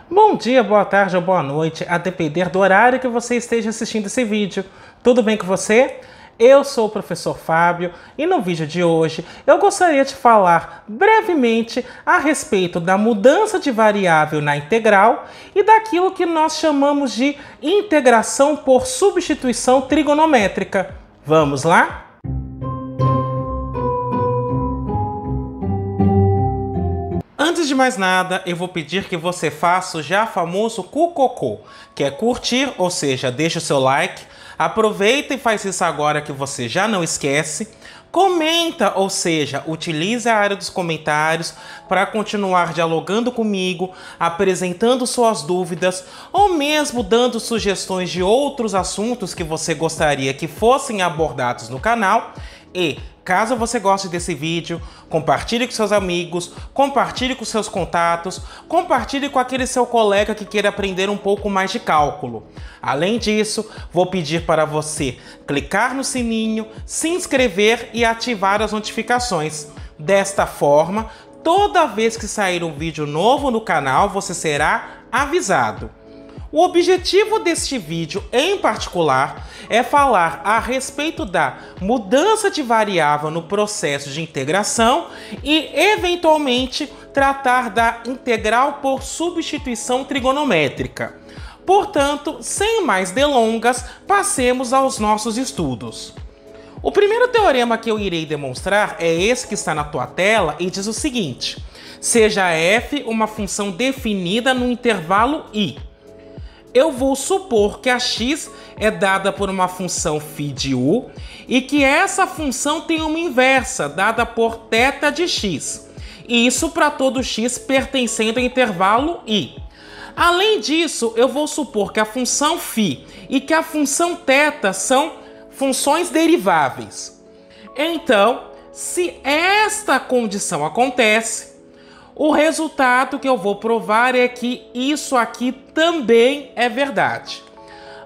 Bom dia, boa tarde ou boa noite, a depender do horário que você esteja assistindo esse vídeo. Tudo bem com você? Eu sou o professor Fábio e no vídeo de hoje eu gostaria de falar brevemente a respeito da mudança de variável na integral e daquilo que nós chamamos de integração por substituição trigonométrica. Vamos lá? Antes de mais nada, eu vou pedir que você faça o já famoso cucocô, que é curtir, ou seja, deixa o seu like, aproveita e faz isso agora que você já não esquece, comenta, ou seja, utilize a área dos comentários para continuar dialogando comigo, apresentando suas dúvidas ou mesmo dando sugestões de outros assuntos que você gostaria que fossem abordados no canal. E, caso você goste desse vídeo, compartilhe com seus amigos, compartilhe com seus contatos, compartilhe com aquele seu colega que queira aprender um pouco mais de cálculo. Além disso, vou pedir para você clicar no sininho, se inscrever e ativar as notificações. Desta forma, toda vez que sair um vídeo novo no canal, você será avisado. O objetivo deste vídeo, em particular, é falar a respeito da mudança de variável no processo de integração e, eventualmente, tratar da integral por substituição trigonométrica. Portanto, sem mais delongas, passemos aos nossos estudos. O primeiro teorema que eu irei demonstrar é esse que está na tua tela e diz o seguinte: seja f uma função definida no intervalo i. Eu vou supor que a x é dada por uma função φ de u e que essa função tem uma inversa dada por θ de x. E isso para todo x pertencendo ao intervalo i. Além disso, eu vou supor que a função φ e que a função θ são funções deriváveis. Então, se esta condição acontece, o resultado que eu vou provar é que isso aqui também é verdade.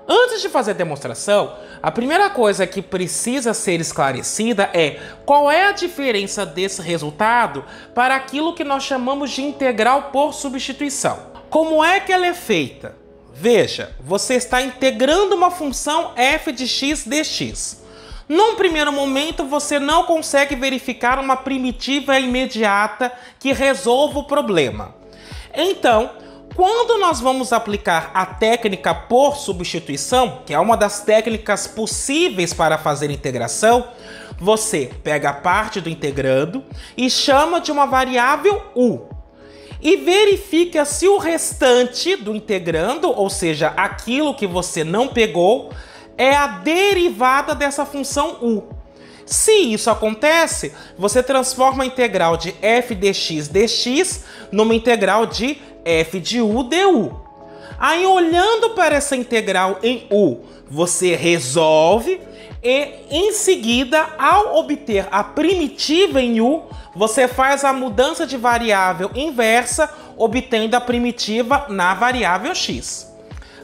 Antes de fazer a demonstração, a primeira coisa que precisa ser esclarecida é qual é a diferença desse resultado para aquilo que nós chamamos de integral por substituição. Como é que ela é feita? Veja, você está integrando uma função f de x dx. Num primeiro momento, você não consegue verificar uma primitiva imediata que resolva o problema. Então, quando nós vamos aplicar a técnica por substituição, que é uma das técnicas possíveis para fazer integração, você pega a parte do integrando e chama de uma variável u. E verifica se o restante do integrando, ou seja, aquilo que você não pegou, é a derivada dessa função u. Se isso acontece, você transforma a integral de f dx dx numa integral de f de u du. Aí, olhando para essa integral em u, você resolve e, em seguida, ao obter a primitiva em u, você faz a mudança de variável inversa, obtendo a primitiva na variável x.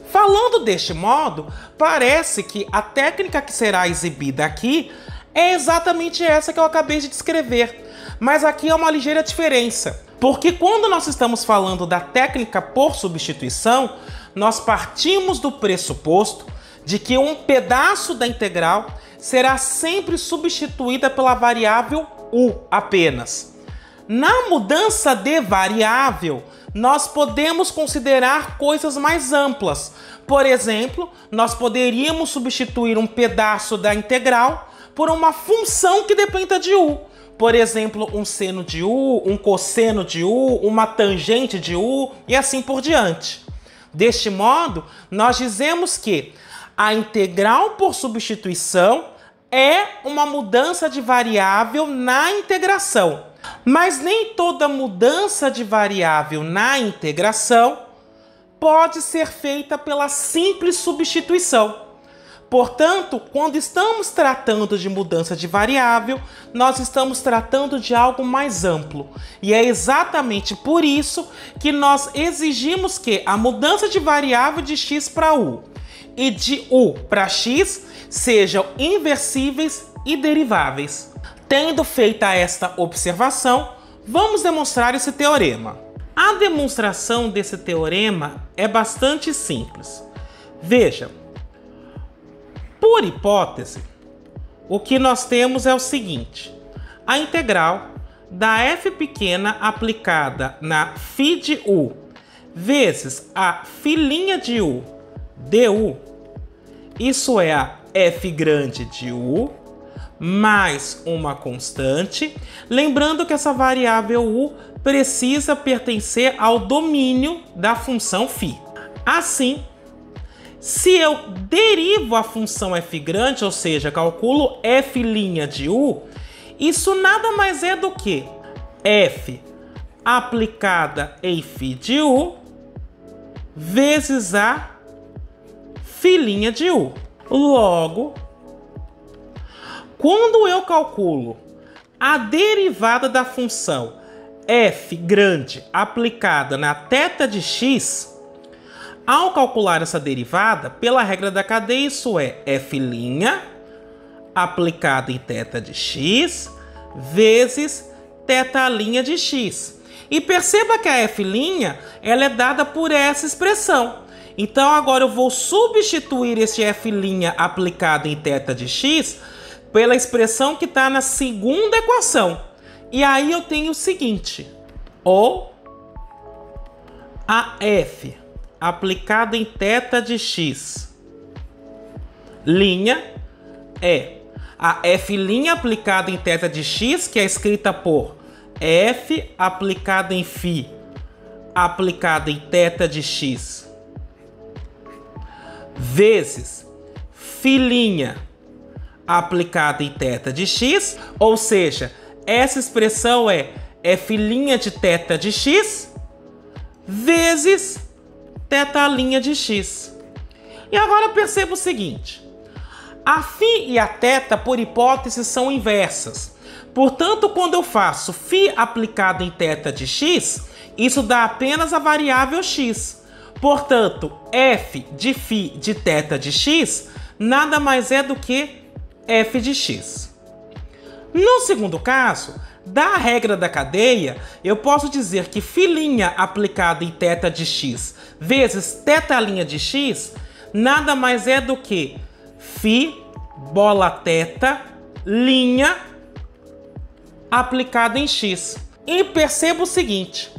Falando deste modo, parece que a técnica que será exibida aqui é exatamente essa que eu acabei de descrever. Mas aqui é uma ligeira diferença, porque quando nós estamos falando da técnica por substituição, nós partimos do pressuposto de que um pedaço da integral será sempre substituída pela variável u apenas. Na mudança de variável, nós podemos considerar coisas mais amplas. Por exemplo, nós poderíamos substituir um pedaço da integral por uma função que dependa de u. Por exemplo, um seno de u, um cosseno de u, uma tangente de u e assim por diante. Deste modo, nós dizemos que a integral por substituição é uma mudança de variável na integração. Mas nem toda mudança de variável na integração pode ser feita pela simples substituição. Portanto, quando estamos tratando de mudança de variável, nós estamos tratando de algo mais amplo. E é exatamente por isso que nós exigimos que a mudança de variável de x para u e de u para x sejam inversíveis e deriváveis. Tendo feita esta observação, vamos demonstrar esse teorema. A demonstração desse teorema é bastante simples. Veja, por hipótese, o que nós temos é o seguinte: a integral da f pequena aplicada na φ de u vezes a φ' de u du, isso é a f grande de u mais uma constante, lembrando que essa variável u precisa pertencer ao domínio da função φ. Assim, se eu derivo a função f grande, ou seja, calculo f' de u, isso nada mais é do que f aplicada em φ de u vezes a φ' de u. Logo, quando eu calculo a derivada da função f grande aplicada na θ de x, ao calcular essa derivada, pela regra da cadeia, isso é f' aplicada em θ de x vezes θ' de x. E perceba que a f' ela é dada por essa expressão. Então agora eu vou substituir esse f' aplicado em θ de x pela expressão que está na segunda equação. E aí eu tenho o seguinte: ou a f aplicada em θ de x' é a f' aplicada em θ de x, que é escrita por f aplicada em φ aplicada em θ de x vezes φ' aplicada em θ de x, ou seja, essa expressão é f' de θ de x vezes θ' de x. E agora perceba o seguinte: a φ e a θ, por hipótese, são inversas. Portanto, quando eu faço φ aplicada em θ de x, isso dá apenas a variável x. Portanto, f de φ de θ de x nada mais é do que f de x. No segundo caso, da regra da cadeia, eu posso dizer que φ' aplicada em θ de x vezes θ' de x nada mais é do que φ bola θ' aplicada em x. E perceba o seguinte: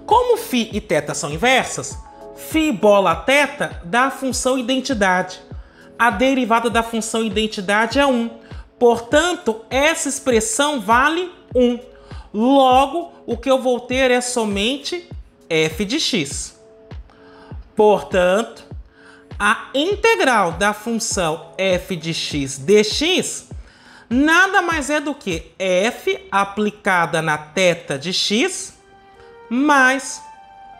como φ e θ são inversas, φ bola θ dá a função identidade. A derivada da função identidade é 1. Portanto, essa expressão vale 1. Logo, o que eu vou ter é somente f de x. Portanto, a integral da função f de x dx nada mais é do que f aplicada na θ de x mais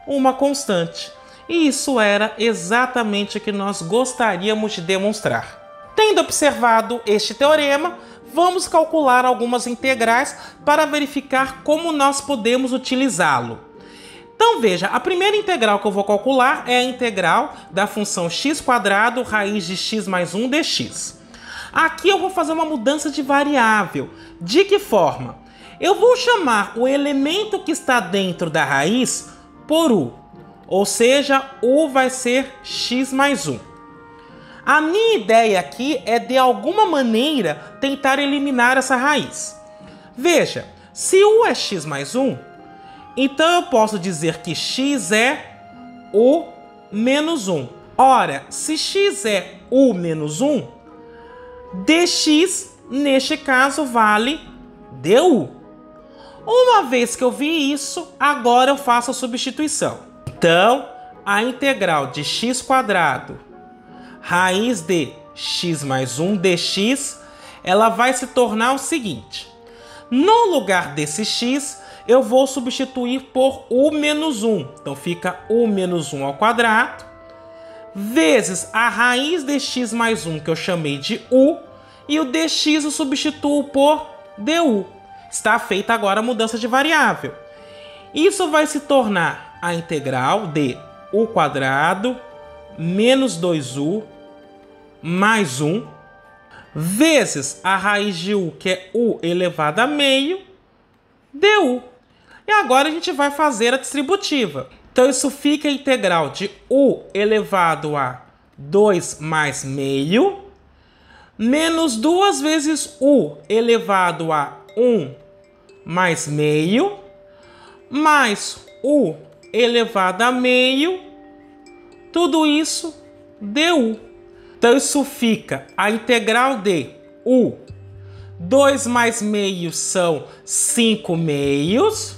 uma constante. E isso era exatamente o que nós gostaríamos de demonstrar. Tendo observado este teorema, vamos calcular algumas integrais para verificar como nós podemos utilizá-lo. Então veja, a primeira integral que eu vou calcular é a integral da função x² raiz de x mais 1 dx. Aqui eu vou fazer uma mudança de variável. De que forma? Eu vou chamar o elemento que está dentro da raiz por u, ou seja, u vai ser x mais 1. A minha ideia aqui é, de alguma maneira, tentar eliminar essa raiz. Veja, se u é x mais 1, então eu posso dizer que x é u menos 1. Ora, se x é u menos 1, dx, neste caso, vale du. Uma vez que eu vi isso, agora eu faço a substituição. Então, a integral de x² raiz de x mais 1 dx, ela vai se tornar o seguinte: no lugar desse x, eu vou substituir por u menos 1. Então fica u menos 1 ao quadrado, vezes a raiz de x mais 1, que eu chamei de u, e o dx eu substituo por du. Está feita agora a mudança de variável. Isso vai se tornar a integral de u² menos 2u mais 1 vezes a raiz de u, que é u elevado a meio, du. E agora a gente vai fazer a distributiva. Então isso fica a integral de u elevado a 2 mais meio, menos 2 vezes u elevado a 1 mais meio, mais u elevado a meio, tudo isso du. Então isso fica a integral de u. 2 mais meio são 5 meios,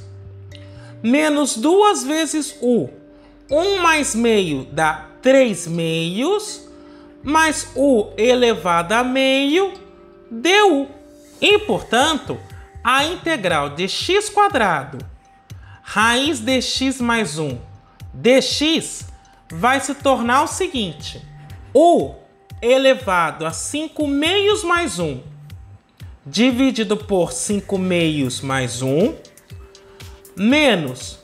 menos 2 vezes u. 1 mais meio dá 3 meios, mais u elevado a meio, du. E, portanto, a integral de x² raiz de x mais 1 dx vai se tornar o seguinte: u elevado a 5 meios mais 1 dividido por 5 meios mais 1 menos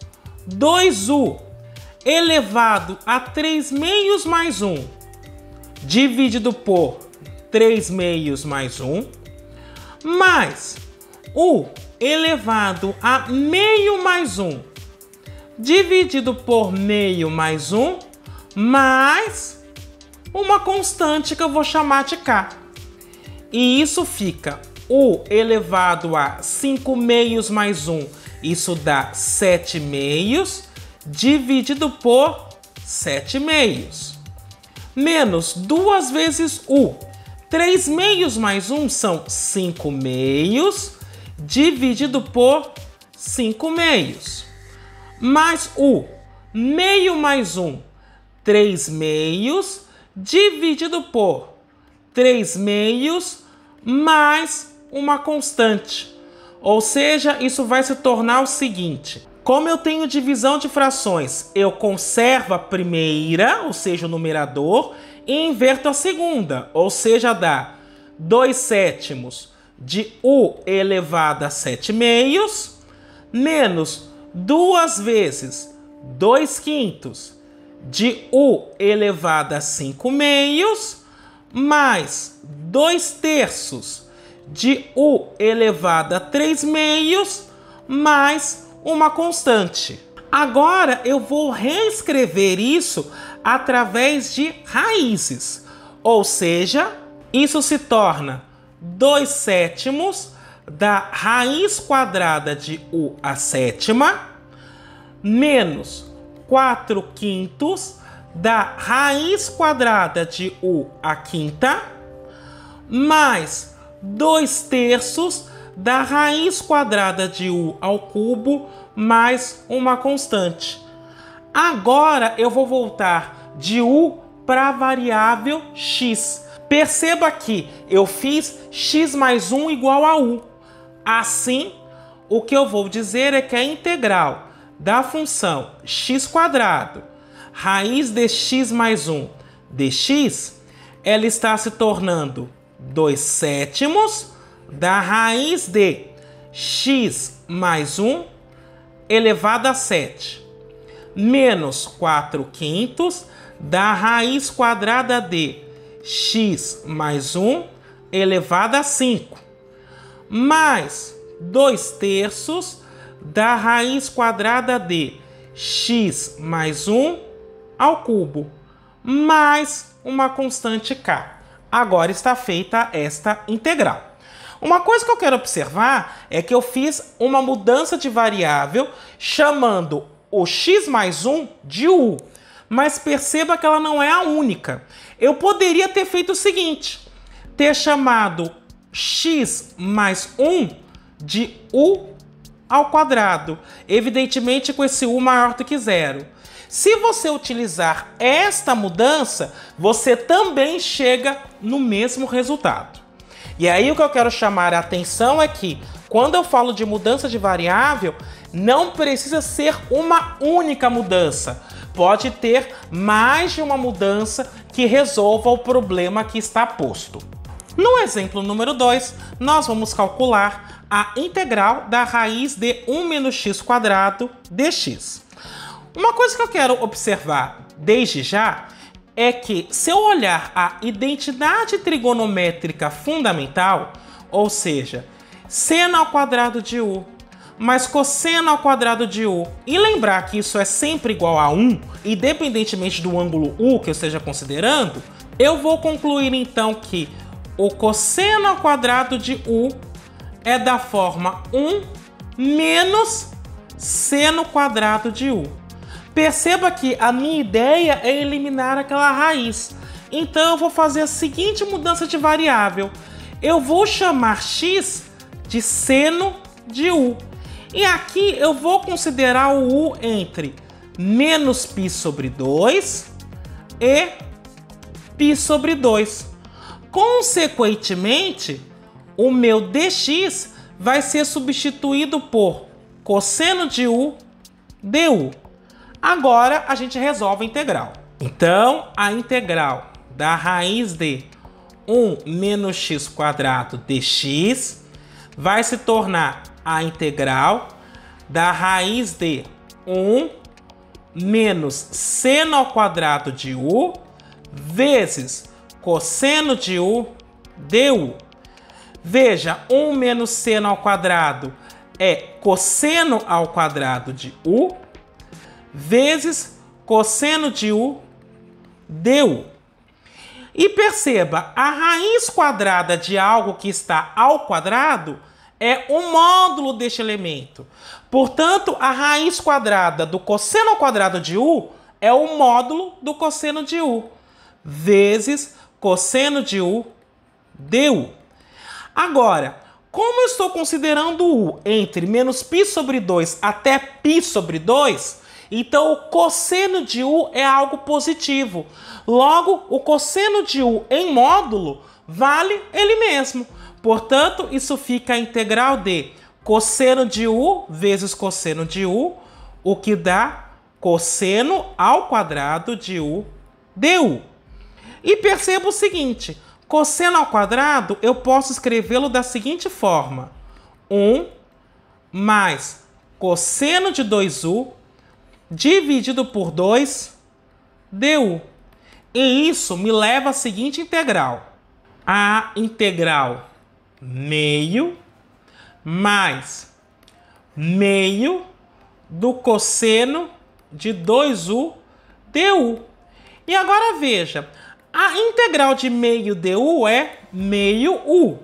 2u elevado a 3 meios mais 1 dividido por 3 meios mais 1 mais u elevado a meio mais 1 dividido por meio mais 1 mais uma constante que eu vou chamar de k. E isso fica u elevado a 5 meios mais 1, isso dá 7 meios, dividido por 7 meios. Menos 2 vezes u. 3 meios mais 1 são 5 meios, dividido por 5 meios. Mais u. Meio mais 1, 3 meios, dividido por 3 meios, mais uma constante. Ou seja, isso vai se tornar o seguinte: como eu tenho divisão de frações, eu conservo a primeira, ou seja, o numerador, e inverto a segunda, ou seja, dá 2/7 de u elevado a 7 meios, menos 2 vezes 2/5 de u elevado a 5 meios, mais 2/3 de u elevado a 3 meios, mais uma constante. Agora eu vou reescrever isso através de raízes, ou seja, isso se torna 2/7 da raiz quadrada de u à sétima, menos 4/5 da raiz quadrada de u à quinta, mais 2/3 da raiz quadrada de u ao cubo, mais uma constante. Agora eu vou voltar de u para a variável x. Perceba que eu fiz x mais 1 igual a u. Assim, o que eu vou dizer é que a integral da função x² raiz de x mais 1 dx, ela está se tornando 2/7 da raiz de x mais 1 elevado a 7, menos 4/5 da raiz quadrada de x mais 1 elevado a 5, mais 2/3 da raiz quadrada de x mais 1 ao cubo, mais uma constante k. Agora está feita esta integral. Uma coisa que eu quero observar é que eu fiz uma mudança de variável chamando o x mais 1 de u, mas perceba que ela não é a única. Eu poderia ter feito o seguinte: ter chamado x mais 1 de u ao quadrado, evidentemente com esse u maior do que zero. Se você utilizar esta mudança, você também chega no mesmo resultado. E aí o que eu quero chamar a atenção é que, quando eu falo de mudança de variável, não precisa ser uma única mudança. Pode ter mais de uma mudança que resolva o problema que está posto. No exemplo número 2, nós vamos calcular a integral da raiz de 1 menos x² dx. Uma coisa que eu quero observar desde já é que, se eu olhar a identidade trigonométrica fundamental, ou seja, seno ao quadrado de u mais cosseno ao quadrado de U. E lembrar que isso é sempre igual a 1, independentemente do ângulo U que eu esteja considerando, eu vou concluir então que o cosseno ao quadrado de U é da forma 1 menos seno quadrado de U. Perceba que a minha ideia é eliminar aquela raiz. Então eu vou fazer a seguinte mudança de variável. Eu vou chamar x de seno de U. E aqui eu vou considerar o U entre menos π sobre 2 e π sobre 2. Consequentemente, o meu dx vai ser substituído por cosseno de U du. Agora a gente resolve a integral. Então, a integral da raiz de 1 menos x² dx vai se tornar a integral da raiz de 1 menos seno ao quadrado de U vezes cosseno de U du. Veja, 1 menos seno ao quadrado é cosseno ao quadrado de U vezes cosseno de U du. E perceba, a raiz quadrada de algo que está ao quadrado é o módulo deste elemento. Portanto, a raiz quadrada do cosseno ao quadrado de U é o módulo do cosseno de U vezes cosseno de U du. Agora, como eu estou considerando U entre menos π sobre 2 até π sobre 2, então o cosseno de U é algo positivo. Logo, o cosseno de U em módulo vale ele mesmo. Portanto, isso fica a integral de cosseno de U vezes cosseno de U, o que dá cosseno ao quadrado de U du. E perceba o seguinte, cosseno ao quadrado eu posso escrevê-lo da seguinte forma. 1 mais cosseno de 2U dividido por 2 du. E isso me leva à seguinte integral. A integral meio mais meio do cosseno de 2U du. E agora veja, a integral de meio du é meio U.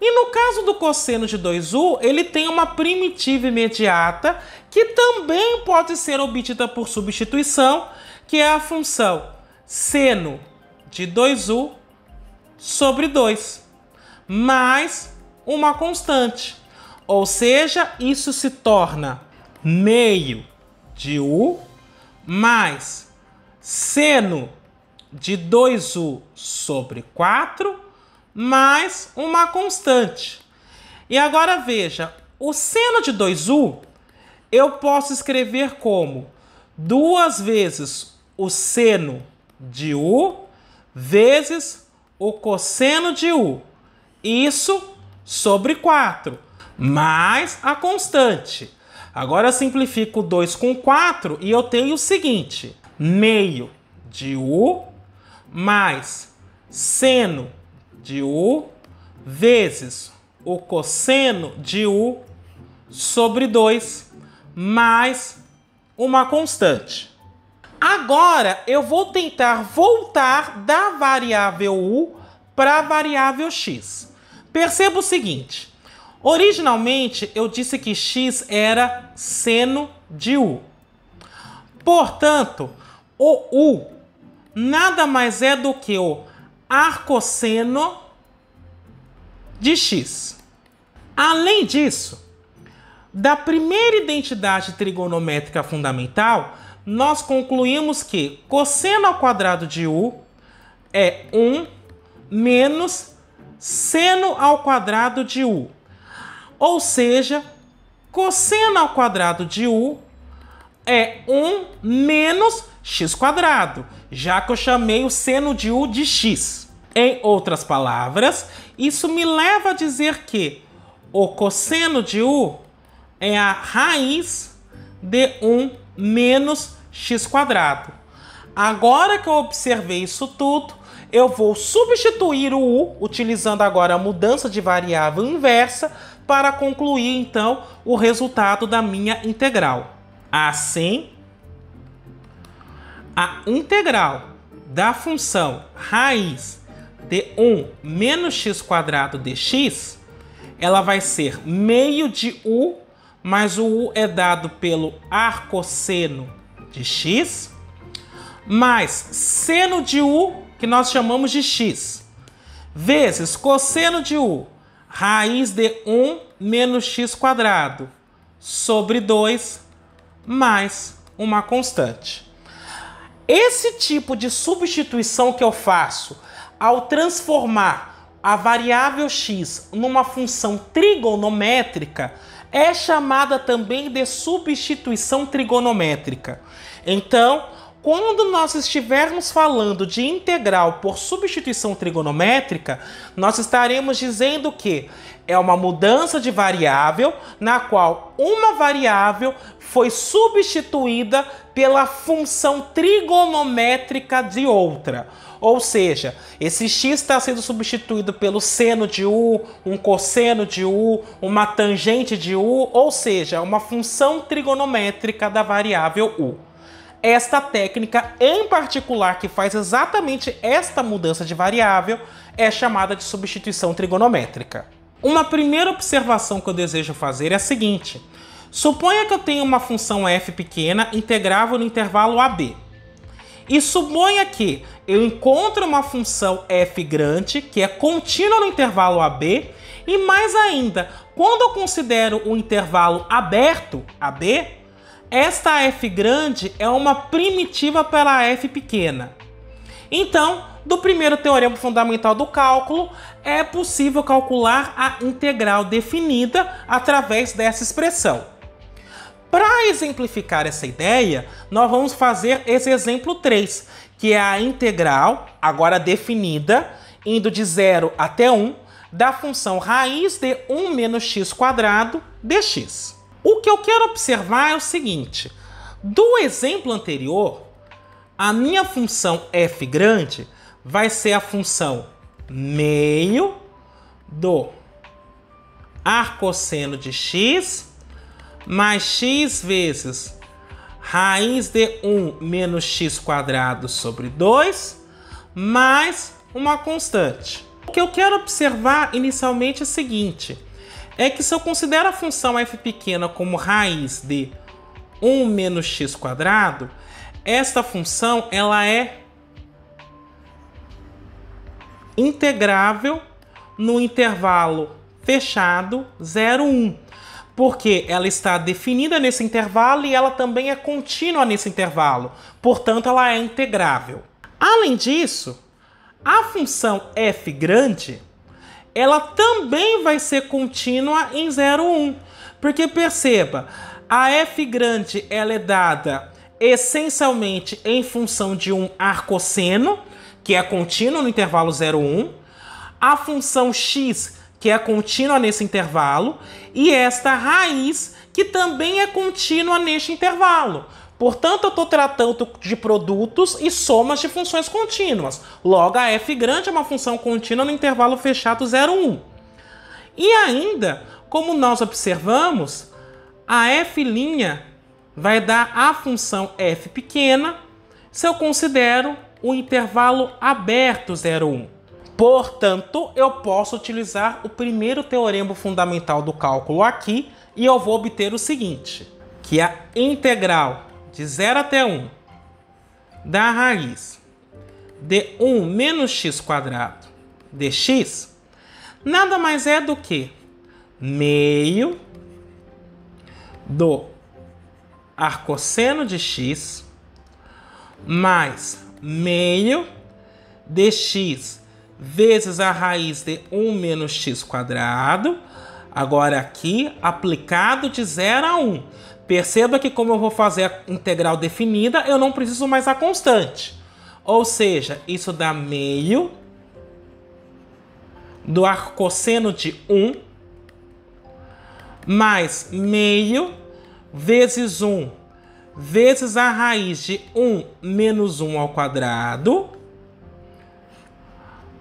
E no caso do cosseno de 2U, ele tem uma primitiva imediata que também pode ser obtida por substituição, que é a função seno de 2U sobre 2, mais uma constante. Ou seja, isso se torna meio de U mais seno de 2U sobre 4 mais uma constante. E agora veja, o seno de 2U eu posso escrever como 2 vezes o seno de U vezes o cosseno de U. Isso sobre 4, mais a constante. Agora eu simplifico 2 com 4 e eu tenho o seguinte, meio de U mais seno de U vezes o cosseno de U sobre 2 mais uma constante. Agora eu vou tentar voltar da variável U para a variável x. Perceba o seguinte, originalmente eu disse que x era seno de U. Portanto, o U nada mais é do que o arcosseno de x. Além disso, da primeira identidade trigonométrica fundamental, nós concluímos que cosseno ao quadrado de U é 1 menos seno ao quadrado de U. Ou seja, cosseno ao quadrado de U é 1 menos x², já que eu chamei o seno de U de x. Em outras palavras, isso me leva a dizer que o cosseno de U é a raiz de 1 menos x². Agora que eu observei isso tudo, eu vou substituir o U, utilizando agora a mudança de variável inversa, para concluir, então, o resultado da minha integral. Assim, a integral da função raiz de 1 menos x² dx, ela vai ser meio de u, mas o u é dado pelo arcosseno de x, mais seno de u, que nós chamamos de x, vezes cosseno de u, raiz de 1 menos x² sobre 2, mais uma constante. Esse tipo de substituição que eu faço ao transformar a variável x numa função trigonométrica é chamada também de substituição trigonométrica. Então, quando nós estivermos falando de integral por substituição trigonométrica, nós estaremos dizendo que é uma mudança de variável na qual uma variável foi substituída pela função trigonométrica de outra. Ou seja, esse x está sendo substituído pelo seno de u, um cosseno de u, uma tangente de u, ou seja, uma função trigonométrica da variável u. Esta técnica em particular, que faz exatamente esta mudança de variável, é chamada de substituição trigonométrica. Uma primeira observação que eu desejo fazer é a seguinte: suponha que eu tenho uma função f pequena integrável no intervalo AB. E suponha que eu encontro uma função f grande que é contínua no intervalo AB, e mais ainda, quando eu considero o intervalo aberto, AB, esta f grande é uma primitiva para a f pequena. Então, do primeiro teorema fundamental do cálculo, é possível calcular a integral definida através dessa expressão. Para exemplificar essa ideia, nós vamos fazer esse exemplo 3, que é a integral, agora definida, indo de 0 até 1, da função raiz de 1 menos x² dx. O que eu quero observar é o seguinte: do exemplo anterior, a minha função f grande vai ser a função meio do arcosseno de x mais x vezes raiz de 1 menos x² sobre 2 mais uma constante. O que eu quero observar inicialmente é o seguinte: é que se eu considero a função f pequena como raiz de 1 menos x², esta função ela é integrável no intervalo fechado 0, 1, porque ela está definida nesse intervalo e ela também é contínua nesse intervalo, portanto ela é integrável. Além disso, a função f grande ela também vai ser contínua em 0, 1, porque perceba, a f grande ela é dada essencialmente em função de um arcosseno, que é contínua no intervalo 0, 1, a função x, que é contínua nesse intervalo, e esta raiz, que também é contínua neste intervalo. Portanto, eu estou tratando de produtos e somas de funções contínuas. Logo, a f grande é uma função contínua no intervalo fechado 0, 1. E ainda, como nós observamos, a f' vai dar a função f pequena se eu considero o intervalo aberto 0, 1. Portanto, eu posso utilizar o primeiro teorema fundamental do cálculo aqui e eu vou obter o seguinte, que a integral de 0 até 1 da raiz de 1 menos x² dx nada mais é do que meio do arcosseno de x mais meio de x vezes a raiz de 1 menos x², agora aqui aplicado de 0 a 1. Perceba que como eu vou fazer a integral definida, eu não preciso mais a constante. Ou seja, isso dá meio do arcosseno de 1 mais meio vezes 1 vezes a raiz de 1 menos 1 ao quadrado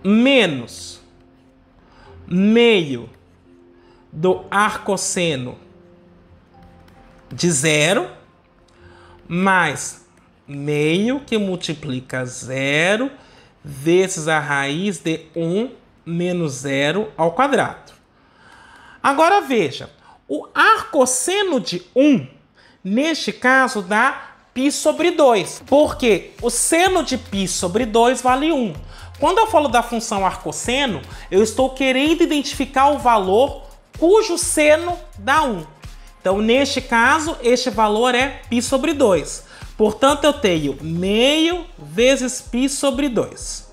menos meio do arcosseno de 0 mais meio que multiplica 0 vezes a raiz de 1 menos 0 ao quadrado. Agora veja, o arcosseno de 1, neste caso, dá π sobre 2, porque o seno de π sobre 2 vale 1. Quando eu falo da função arcosseno, eu estou querendo identificar o valor cujo seno dá 1. Então, neste caso, este valor é π sobre 2. Portanto, eu tenho meio vezes π sobre 2.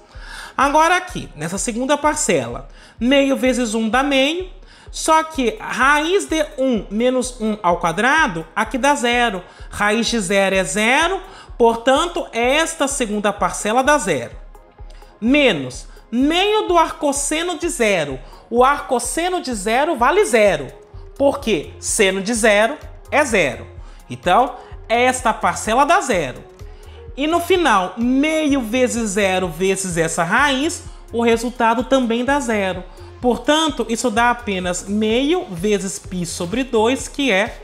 Agora aqui, nessa segunda parcela, meio vezes 1 dá meio, só que raiz de 1 menos 1 ao quadrado, aqui dá 0. Raiz de 0 é 0, portanto, esta segunda parcela dá 0. Menos meio do arcosseno de 0. O arcosseno de 0 vale 0, porque seno de 0 é 0. Então, esta parcela dá 0. E no final, meio vezes 0 vezes essa raiz, o resultado também dá 0. Portanto, isso dá apenas meio vezes π sobre 2, que é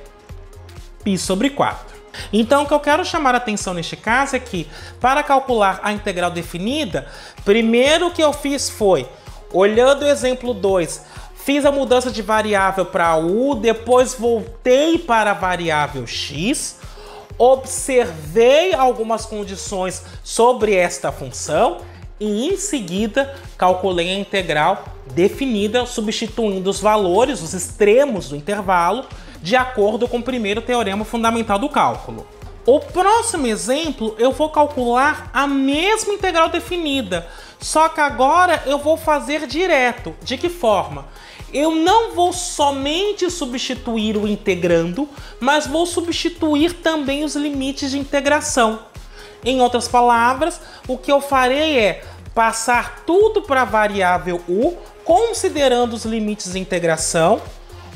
π sobre 4. Então, o que eu quero chamar a atenção neste caso é que, para calcular a integral definida, primeiro que eu fiz foi, olhando o exemplo 2, fiz a mudança de variável para u, depois voltei para a variável x, observei algumas condições sobre esta função e, em seguida, calculei a integral definida, substituindo os valores, os extremos do intervalo, de acordo com o primeiro teorema fundamental do cálculo. O próximo exemplo, eu vou calcular a mesma integral definida, só que agora eu vou fazer direto. De que forma? Eu não vou somente substituir o integrando, mas vou substituir também os limites de integração. Em outras palavras, o que eu farei é passar tudo para a variável u, considerando os limites de integração,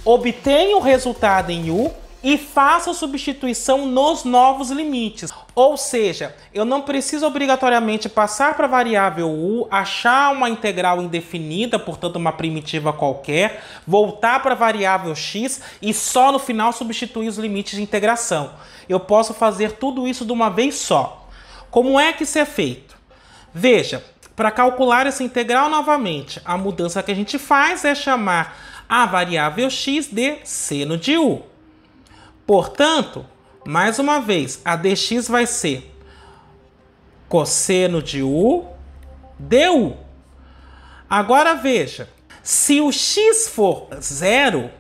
obtenho o resultado em u e faço a substituição nos novos limites. Ou seja, eu não preciso obrigatoriamente passar para a variável u, achar uma integral indefinida, portanto uma primitiva qualquer, voltar para a variável x e só no final substituir os limites de integração. Eu posso fazer tudo isso de uma vez só. Como é que isso é feito? Veja, para calcular essa integral novamente, a mudança que a gente faz é chamar a variável x de seno de u. Portanto, mais uma vez, a dx vai ser cosseno de u du. Agora veja, se o x for 0,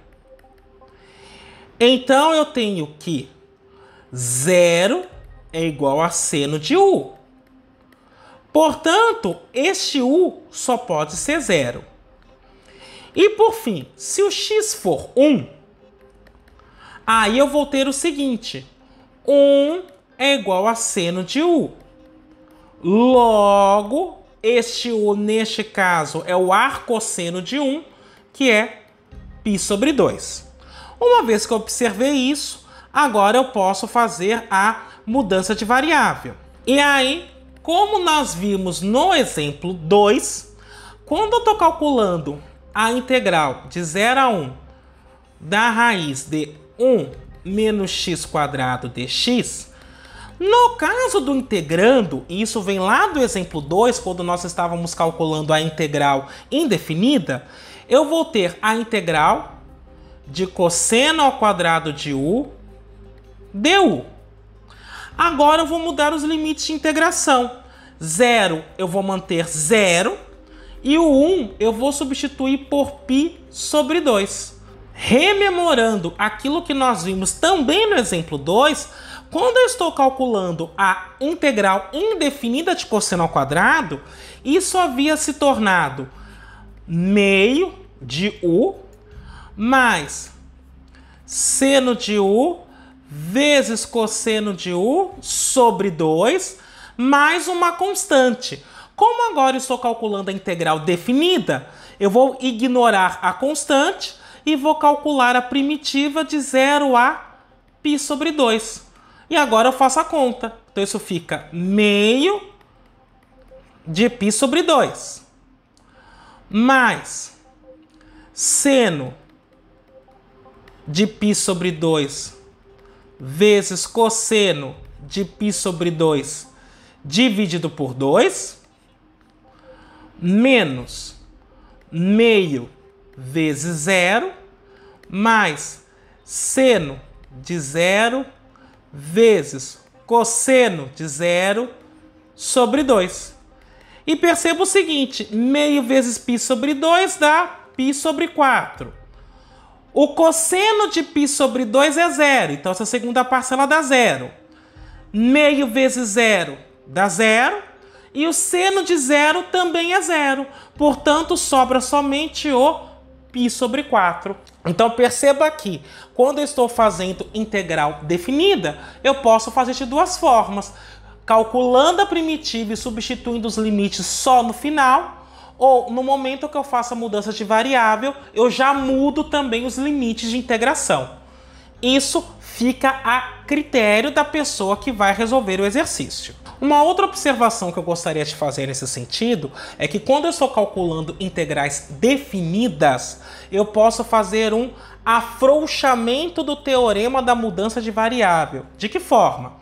então eu tenho que 0 é igual a seno de u. Portanto, este u só pode ser 0. E por fim, se o x for 1, aí eu vou ter o seguinte: 1 é igual a seno de u. Logo, este u, neste caso, é o arcosseno de 1, que é π sobre 2. Uma vez que eu observei isso, agora eu posso fazer a mudança de variável. E aí, como nós vimos no exemplo 2, quando eu estou calculando a integral de 0 a 1 da raiz de 1 menos x² dx, no caso do integrando, e isso vem lá do exemplo 2, quando nós estávamos calculando a integral indefinida, eu vou ter a integral de cosseno ao quadrado de u du. Agora eu vou mudar os limites de integração. 0 eu vou manter 0 e o 1 eu vou substituir por π sobre 2. Rememorando aquilo que nós vimos também no exemplo 2, quando eu estou calculando a integral indefinida de cosseno ao quadrado, isso havia se tornado meio de u mais seno de u vezes cosseno de u sobre 2 mais uma constante. Como agora estou calculando a integral definida, eu vou ignorar a constante e vou calcular a primitiva de 0 a π sobre 2. E agora eu faço a conta. Então isso fica meio de π sobre 2 mais seno de π sobre 2 vezes cosseno de π sobre 2 dividido por 2, menos meio vezes 0, mais seno de 0 vezes cosseno de 0 sobre 2. E perceba o seguinte, meio vezes π sobre 2 dá π sobre 4. O cosseno de π sobre 2 é 0, então essa segunda parcela dá 0. Meio vezes 0 dá 0, e o seno de 0 também é 0. Portanto, sobra somente o π sobre 4. Então perceba aqui, quando eu estou fazendo integral definida, eu posso fazer de duas formas. Calculando a primitiva e substituindo os limites só no final, ou no momento que eu faço a mudança de variável, eu já mudo também os limites de integração. Isso fica a critério da pessoa que vai resolver o exercício. Uma outra observação que eu gostaria de fazer nesse sentido é que quando eu estou calculando integrais definidas, eu posso fazer um afrouxamento do teorema da mudança de variável. De que forma?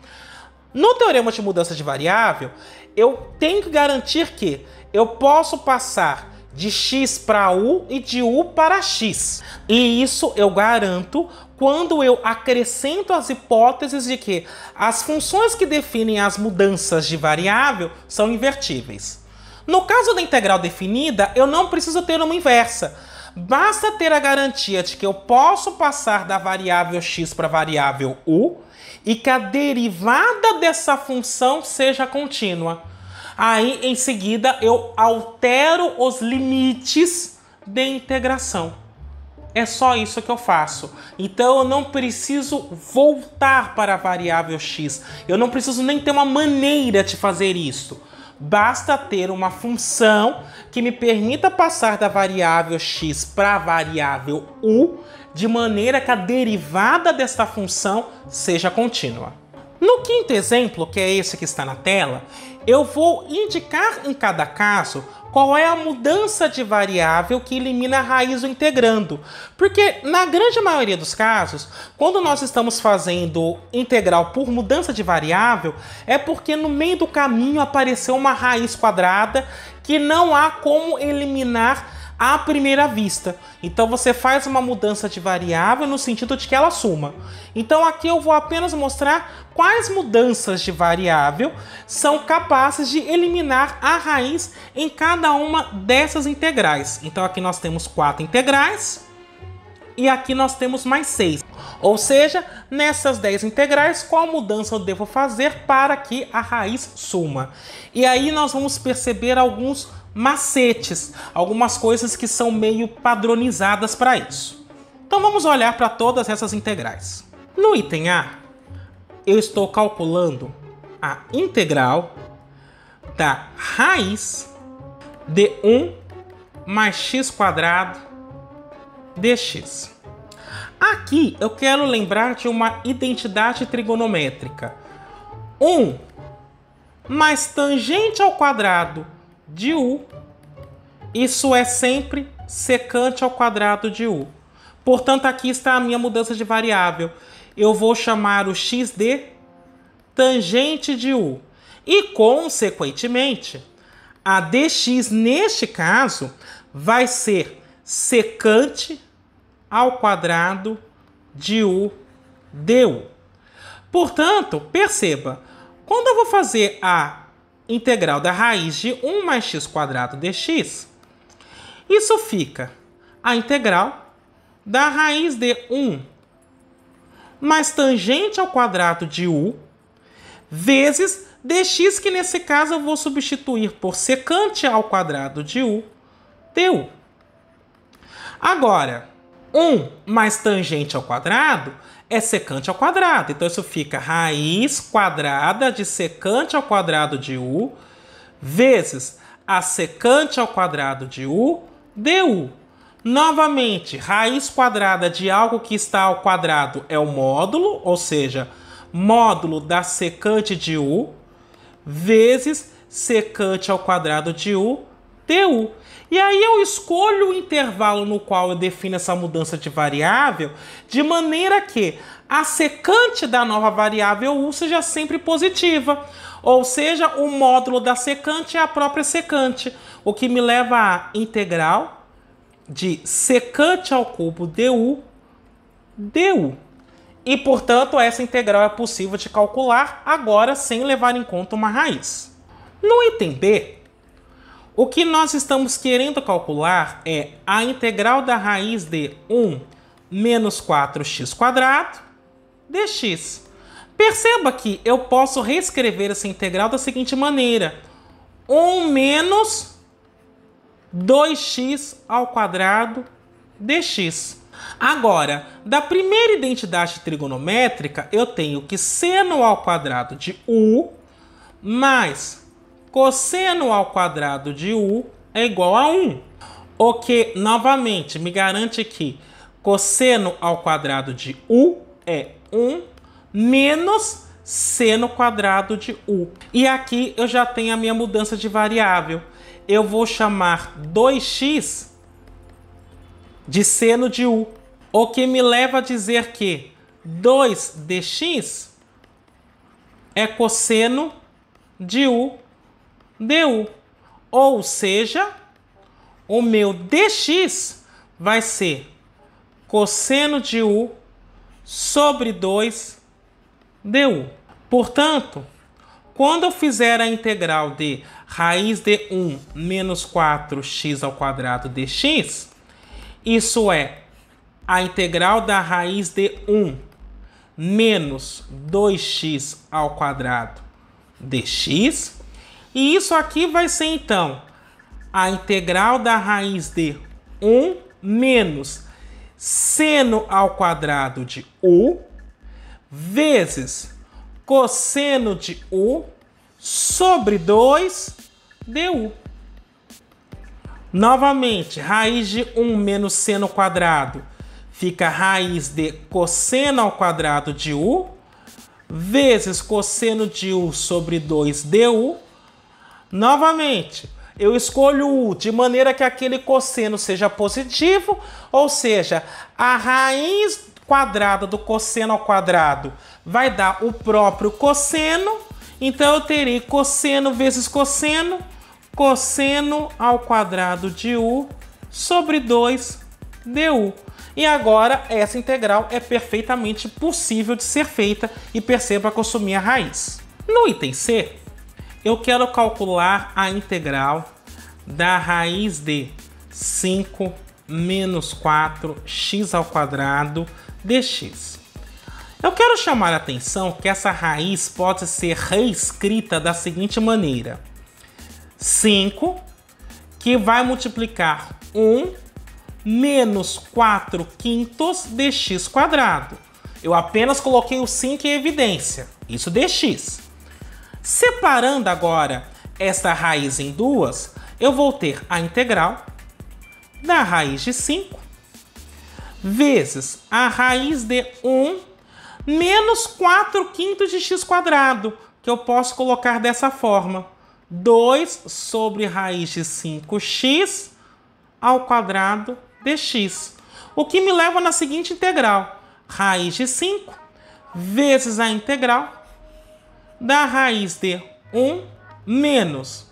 No teorema de mudança de variável, eu tenho que garantir que eu posso passar de x para u e de u para x. E isso eu garanto quando eu acrescento as hipóteses de que as funções que definem as mudanças de variável são invertíveis. No caso da integral definida, eu não preciso ter uma inversa. Basta ter a garantia de que eu posso passar da variável x para a variável u e que a derivada dessa função seja contínua. Aí, em seguida, eu altero os limites de integração. É só isso que eu faço. Então, eu não preciso voltar para a variável x. Eu não preciso nem ter uma maneira de fazer isso. Basta ter uma função que me permita passar da variável x para a variável u, de maneira que a derivada desta função seja contínua. No quinto exemplo, que é esse que está na tela, eu vou indicar em cada caso qual é a mudança de variável que elimina a raiz do integrando. Porque na grande maioria dos casos, quando nós estamos fazendo integral por mudança de variável, é porque no meio do caminho apareceu uma raiz quadrada que não há como eliminar à primeira vista. Então você faz uma mudança de variável no sentido de que ela suma. Então aqui eu vou apenas mostrar quais mudanças de variável são capazes de eliminar a raiz em cada uma dessas integrais. Então aqui nós temos 4 integrais e aqui nós temos mais 6. Ou seja, nessas 10 integrais, qual mudança eu devo fazer para que a raiz suma? E aí nós vamos perceber alguns macetes, algumas coisas que são meio padronizadas para isso. Então vamos olhar para todas essas integrais. No item A, eu estou calculando a integral da raiz de 1 mais x² dx. Aqui eu quero lembrar de uma identidade trigonométrica. 1 mais tangente ao quadrado de u, isso é sempre secante ao quadrado de u. Portanto, aqui está a minha mudança de variável. Eu vou chamar o x de tangente de u. E, consequentemente, a dx, neste caso, vai ser secante ao quadrado de u du. Portanto, perceba, quando eu vou fazer a integral da raiz de 1 mais x² dx, isso fica a integral da raiz de 1 mais tangente ao quadrado de u vezes dx, que nesse caso eu vou substituir por secante ao quadrado de u du. Agora, 1 mais tangente ao quadrado é secante ao quadrado. Então isso fica raiz quadrada de secante ao quadrado de u vezes a secante ao quadrado de u du. Novamente, raiz quadrada de algo que está ao quadrado é o módulo, ou seja, módulo da secante de u vezes secante ao quadrado de u du. E aí eu escolho o intervalo no qual eu defino essa mudança de variável, de maneira que a secante da nova variável u seja sempre positiva. Ou seja, o módulo da secante é a própria secante, o que me leva à integral de secante ao cubo du. E, portanto, essa integral é possível de calcular agora sem levar em conta uma raiz. No item B, o que nós estamos querendo calcular é a integral da raiz de 1 menos 4x² dx. Perceba que eu posso reescrever essa integral da seguinte maneira: 1 menos 2x² dx. Agora, da primeira identidade trigonométrica, eu tenho que seno ao quadrado de u mais cosseno ao quadrado de u é igual a 1. O que, novamente, me garante que cosseno ao quadrado de u é 1 menos seno quadrado de u. E aqui eu já tenho a minha mudança de variável. Eu vou chamar 2x de seno de u, o que me leva a dizer que 2dx é cosseno de u du. Ou seja, o meu dx vai ser cosseno de u sobre 2 du. Portanto, quando eu fizer a integral de raiz de 1 menos 4x² dx, isso é a integral da raiz de 1 menos 2x² dx. E isso aqui vai ser, então, a integral da raiz de 1 menos seno ao quadrado de u vezes cosseno de u sobre 2 du. Novamente, raiz de 1 menos seno quadrado fica raiz de cosseno ao quadrado de u vezes cosseno de u sobre 2 du. Novamente, eu escolho u de maneira que aquele cosseno seja positivo, ou seja, a raiz quadrada do cosseno ao quadrado vai dar o próprio cosseno. Então eu terei cosseno vezes cosseno, cosseno ao quadrado de u sobre 2 du. E agora essa integral é perfeitamente possível de ser feita e perceba que eu assumi a raiz. No item C, eu quero calcular a integral da raiz de 5 menos 4x² dx. Eu quero chamar a atenção que essa raiz pode ser reescrita da seguinte maneira: 5, que vai multiplicar 1 menos 4/5 dx². Eu apenas coloquei o 5 em evidência, isso dx. Separando agora esta raiz em duas, eu vou ter a integral da raiz de 5 vezes a raiz de 1 menos 4/5 de x², que eu posso colocar dessa forma: 2 sobre raiz de 5x ao quadrado dx. O que me leva na seguinte integral: raiz de 5 vezes a integral da raiz de 1 menos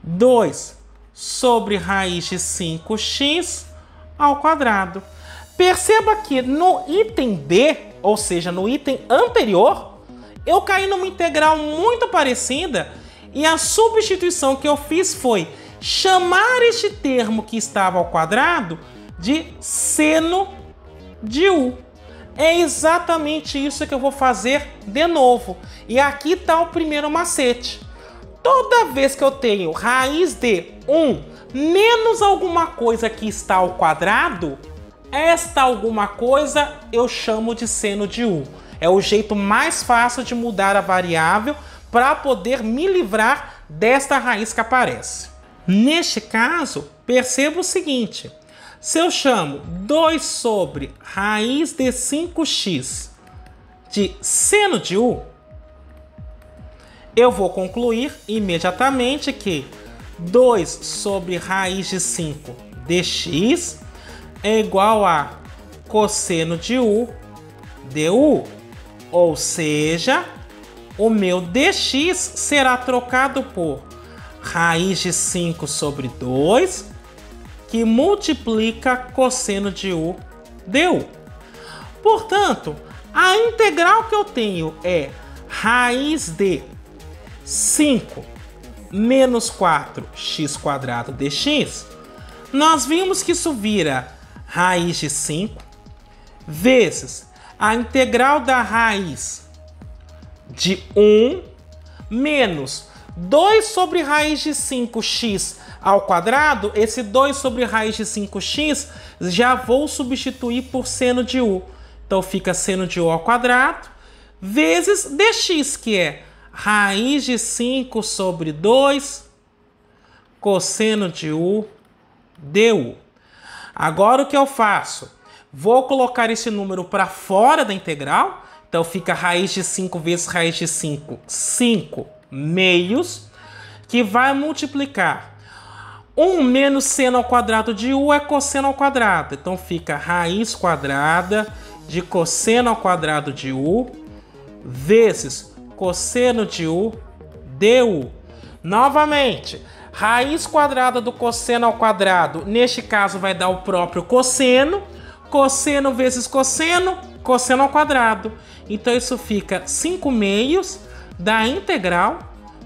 2 sobre raiz de 5x ao quadrado. Perceba que no item B, ou seja, no item anterior, eu caí numa integral muito parecida e a substituição que eu fiz foi chamar este termo que estava ao quadrado de seno de u. É exatamente isso que eu vou fazer de novo. E aqui está o primeiro macete. Toda vez que eu tenho raiz de 1 menos alguma coisa que está ao quadrado, esta alguma coisa eu chamo de seno de u. É o jeito mais fácil de mudar a variável para poder me livrar desta raiz que aparece. Neste caso, perceba o seguinte: se eu chamo 2 sobre raiz de 5x de seno de u, eu vou concluir imediatamente que 2 sobre raiz de 5 dx é igual a cosseno de u du. Ou seja, o meu dx será trocado por raiz de 5 sobre 2, que multiplica cosseno de u du. Portanto, a integral que eu tenho é raiz de 5 menos 4x² dx. Nós vimos que isso vira raiz de 5 vezes a integral da raiz de 1 menos 2 sobre raiz de 5x ao quadrado. Esse 2 sobre raiz de 5x já vou substituir por seno de u. Então fica seno de u ao quadrado vezes dx, que é raiz de 5 sobre 2 cosseno de u du. Agora o que eu faço? Vou colocar esse número para fora da integral. Então fica raiz de 5 vezes raiz de 5, 5 meios, que vai multiplicar 1 menos seno ao quadrado de u é cosseno ao quadrado. Então fica raiz quadrada de cosseno ao quadrado de u vezes cosseno de u du. Novamente, raiz quadrada do cosseno ao quadrado, neste caso vai dar o próprio cosseno. Cosseno vezes cosseno, cosseno ao quadrado. Então isso fica 5 meios da integral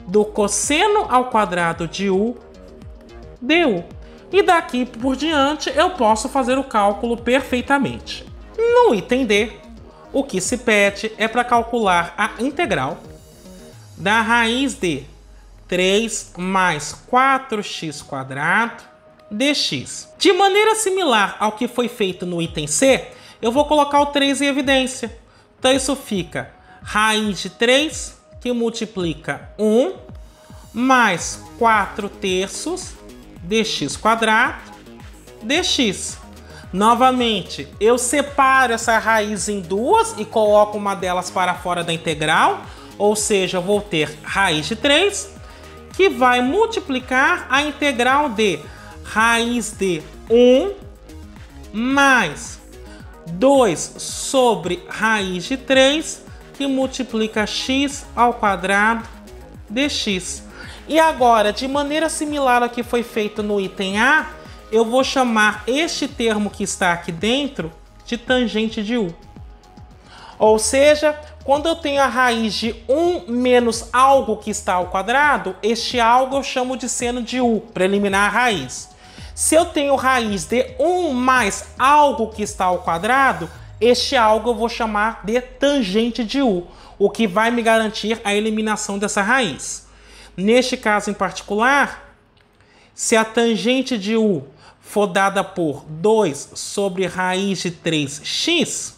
do cosseno ao quadrado de u du. E daqui por diante eu posso fazer o cálculo perfeitamente. No item D, o que se pede é para calcular a integral da raiz de 3 mais 4x² dx. De maneira similar ao que foi feito no item C, eu vou colocar o 3 em evidência. Então isso fica raiz de 3, que multiplica 1, mais 4/3 dx² dx. Novamente, eu separo essa raiz em duas e coloco uma delas para fora da integral, ou seja, eu vou ter raiz de 3, que vai multiplicar a integral de raiz de 1 mais 2 sobre raiz de 3, que multiplica x ao quadrado dx. E agora, de maneira similar ao que foi feito no item A, eu vou chamar este termo que está aqui dentro de tangente de u. Ou seja, quando eu tenho a raiz de 1 menos algo que está ao quadrado, este algo eu chamo de seno de u, para eliminar a raiz. Se eu tenho raiz de 1 mais algo que está ao quadrado, este algo eu vou chamar de tangente de u, o que vai me garantir a eliminação dessa raiz. Neste caso em particular, se a tangente de u for dada por 2 sobre raiz de 3x,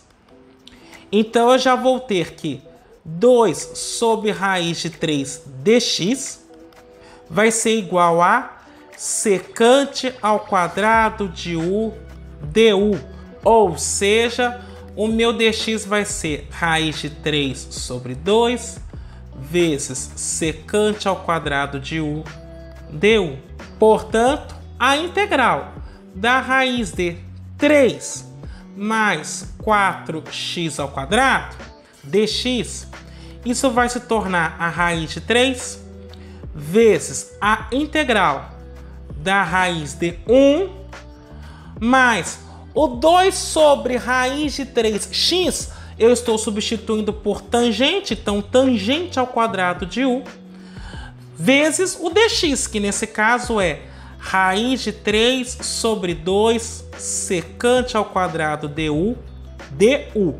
então eu já vou ter que 2 sobre raiz de 3 dx vai ser igual a secante ao quadrado de u du. Ou seja, o meu dx vai ser raiz de 3 sobre 2 vezes secante ao quadrado de u du. Portanto, a integral da raiz de 3 mais 4x ao quadrado dx, isso vai se tornar a raiz de 3 vezes a integral da raiz de 1 mais o 2 sobre raiz de 3x, eu estou substituindo por tangente, então tangente ao quadrado de u, vezes o dx, que nesse caso é raiz de 3 sobre 2 secante ao quadrado du du.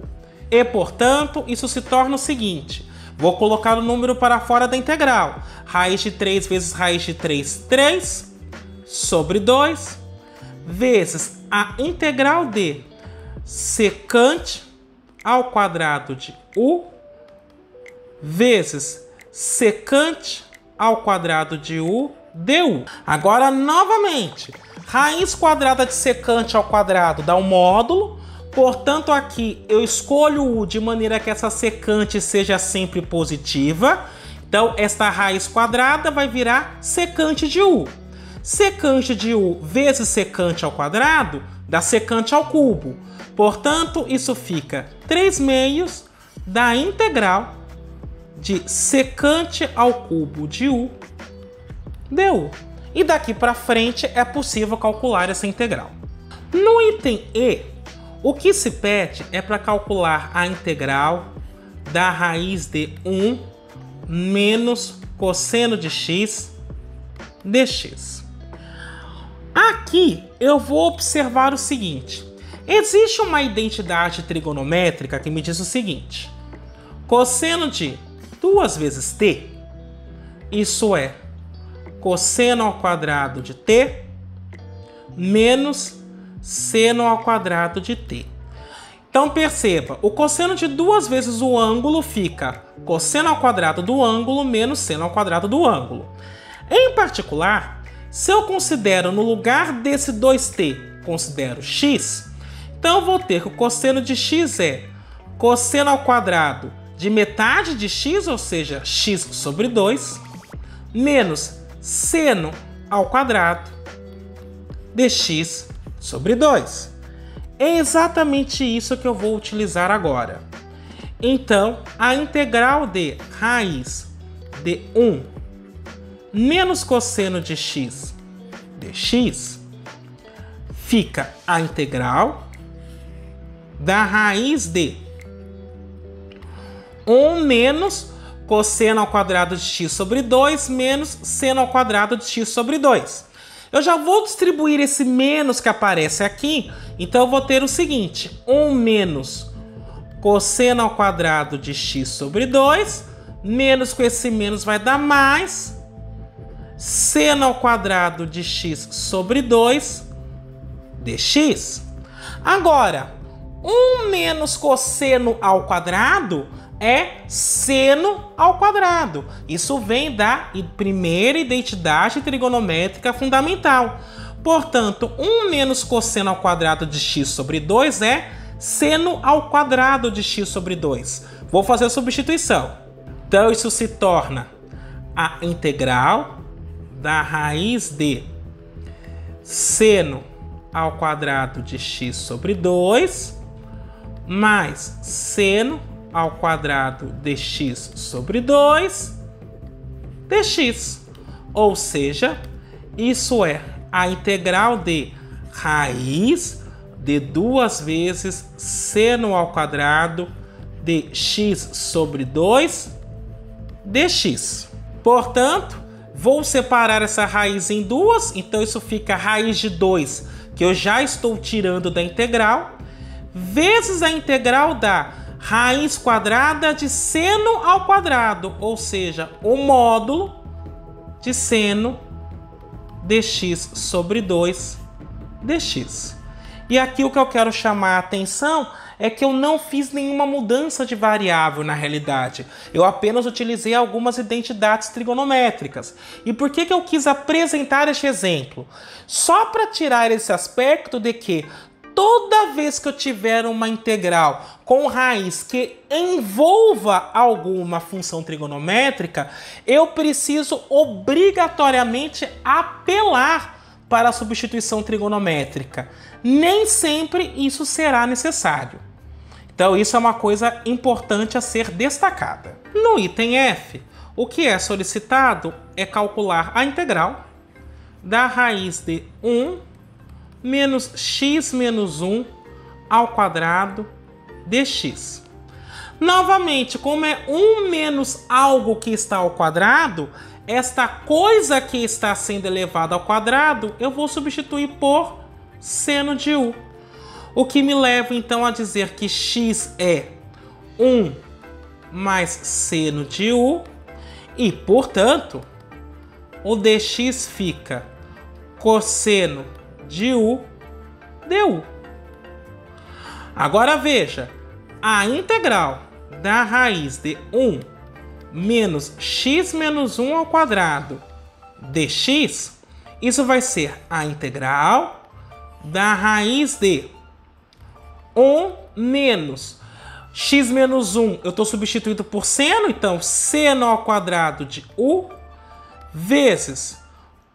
E, portanto, isso se torna o seguinte. Vou colocar o número para fora da integral. Raiz de 3 vezes raiz de 3, 3 sobre 2, vezes a integral de secante ao quadrado de u, vezes secante ao quadrado de u du. Agora, novamente, raiz quadrada de secante ao quadrado dá um módulo, portanto aqui eu escolho u de maneira que essa secante seja sempre positiva. Então esta raiz quadrada vai virar secante de u. Secante de u vezes secante ao quadrado dá secante ao cubo. Portanto, isso fica 3/2 da integral de secante ao cubo de u du. E daqui para frente é possível calcular essa integral. No item E, o que se pede é para calcular a integral da raiz de 1 menos cosseno de x dx. Aqui eu vou observar o seguinte. Existe uma identidade trigonométrica que me diz o seguinte. Cosseno de 2 vezes t, isso é, cosseno ao quadrado de t menos seno ao quadrado de t. Então perceba, o cosseno de 2 vezes o ângulo fica cosseno ao quadrado do ângulo menos seno ao quadrado do ângulo. Em particular, se eu considero no lugar desse 2t, considero x, então eu vou ter que o cosseno de x é cosseno ao quadrado de metade de x, ou seja, x sobre 2, menos seno ao quadrado de x sobre 2. É exatamente isso que eu vou utilizar agora. Então, a integral de raiz de 1 menos cosseno de x dx fica a integral da raiz de 1 menos cosseno ao quadrado de x sobre 2 menos seno ao quadrado de x sobre 2. Eu já vou distribuir esse menos que aparece aqui, então eu vou ter o seguinte, 1 menos cosseno ao quadrado de x sobre 2, menos com esse menos vai dar mais, seno ao quadrado de x sobre 2 dx. Agora, 1 menos cosseno ao quadrado é seno ao quadrado. Isso vem da primeira identidade trigonométrica fundamental. Portanto, 1 menos cosseno ao quadrado de x sobre 2 é seno ao quadrado de x sobre 2. Vou fazer a substituição. Então, isso se torna a integral da raiz de seno ao quadrado de x sobre 2 mais seno ao quadrado de x sobre 2 dx. Ou seja, isso é a integral de raiz de 2 vezes seno ao quadrado de x sobre 2 dx. Portanto, vou separar essa raiz em duas, então isso fica a raiz de 2, que eu já estou tirando da integral, vezes a integral da raiz quadrada de seno ao quadrado, ou seja, o módulo de seno dx sobre 2 dx. E aqui o que eu quero chamar a atenção é que eu não fiz nenhuma mudança de variável na realidade. Eu apenas utilizei algumas identidades trigonométricas. E por que eu quis apresentar este exemplo? Só para tirar esse aspecto de que toda vez que eu tiver uma integral com raiz que envolva alguma função trigonométrica, eu preciso obrigatoriamente apelar para a substituição trigonométrica. Nem sempre isso será necessário. Então isso é uma coisa importante a ser destacada. No item F, o que é solicitado é calcular a integral da raiz de 1 menos x menos 1 ao quadrado dx. Novamente, como é 1 menos algo que está ao quadrado, esta coisa que está sendo elevada ao quadrado, eu vou substituir por seno de u. O que me leva então a dizer que x é 1 mais seno de u e, portanto, o dx fica cosseno de u du. Agora veja, a integral da raiz de 1 menos x menos 1 ao quadrado dx, isso vai ser a integral da raiz de 1 menos x menos 1, eu estou substituindo por seno, então seno ao quadrado de u, vezes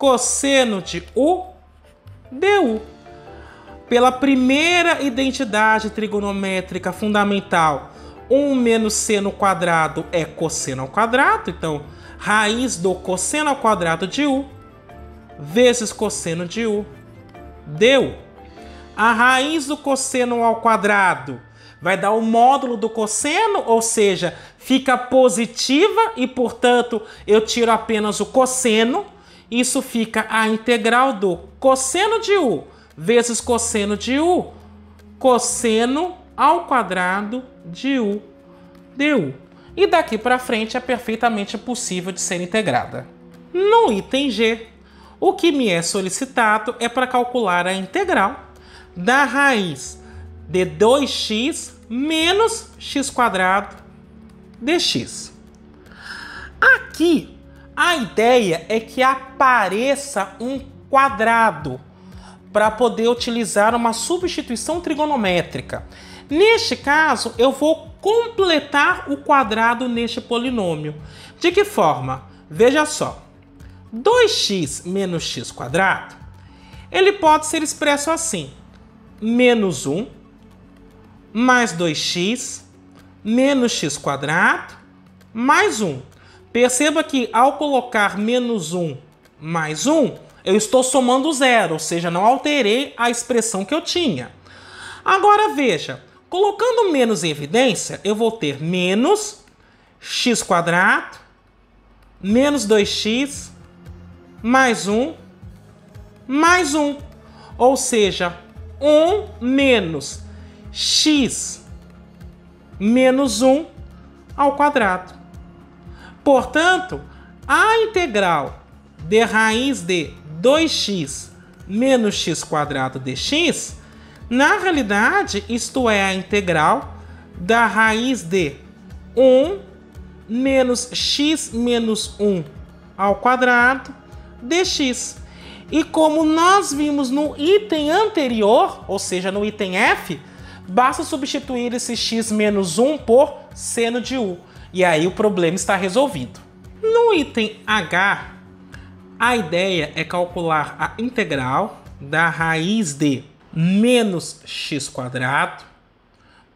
cosseno de U, du. Pela primeira identidade trigonométrica fundamental, 1 menos seno quadrado é cosseno ao quadrado. Então, raiz do cosseno ao quadrado de U vezes cosseno de U, du. A raiz do cosseno ao quadrado vai dar o módulo do cosseno, ou seja, fica positiva e, portanto, eu tiro apenas o cosseno. Isso fica a integral do cosseno de U vezes cosseno de U, cosseno ao quadrado de U, du. E daqui para frente é perfeitamente possível de ser integrada. No item G, o que me é solicitado é para calcular a integral da raiz de 2x menos x² dx. Aqui, a ideia é que apareça um quadrado para poder utilizar uma substituição trigonométrica. Neste caso, eu vou completar o quadrado neste polinômio. De que forma? Veja só. 2x menos x², ele pode ser expresso assim. Menos 1 mais 2x menos x² mais 1. Perceba que ao colocar menos 1 mais 1, eu estou somando zero, ou seja, não alterei a expressão que eu tinha. Agora veja, colocando menos em evidência, eu vou ter menos x² menos 2x mais 1 mais 1. Ou seja, 1 menos x menos 1 ao quadrado. Portanto, a integral de raiz de 2x menos x² dx, na realidade, isto é a integral da raiz de 1 menos x menos 1 ao quadrado dx. E como nós vimos no item anterior, ou seja, no item F, basta substituir esse x menos 1 por seno de U. E aí o problema está resolvido. No item H, a ideia é calcular a integral da raiz de menos x²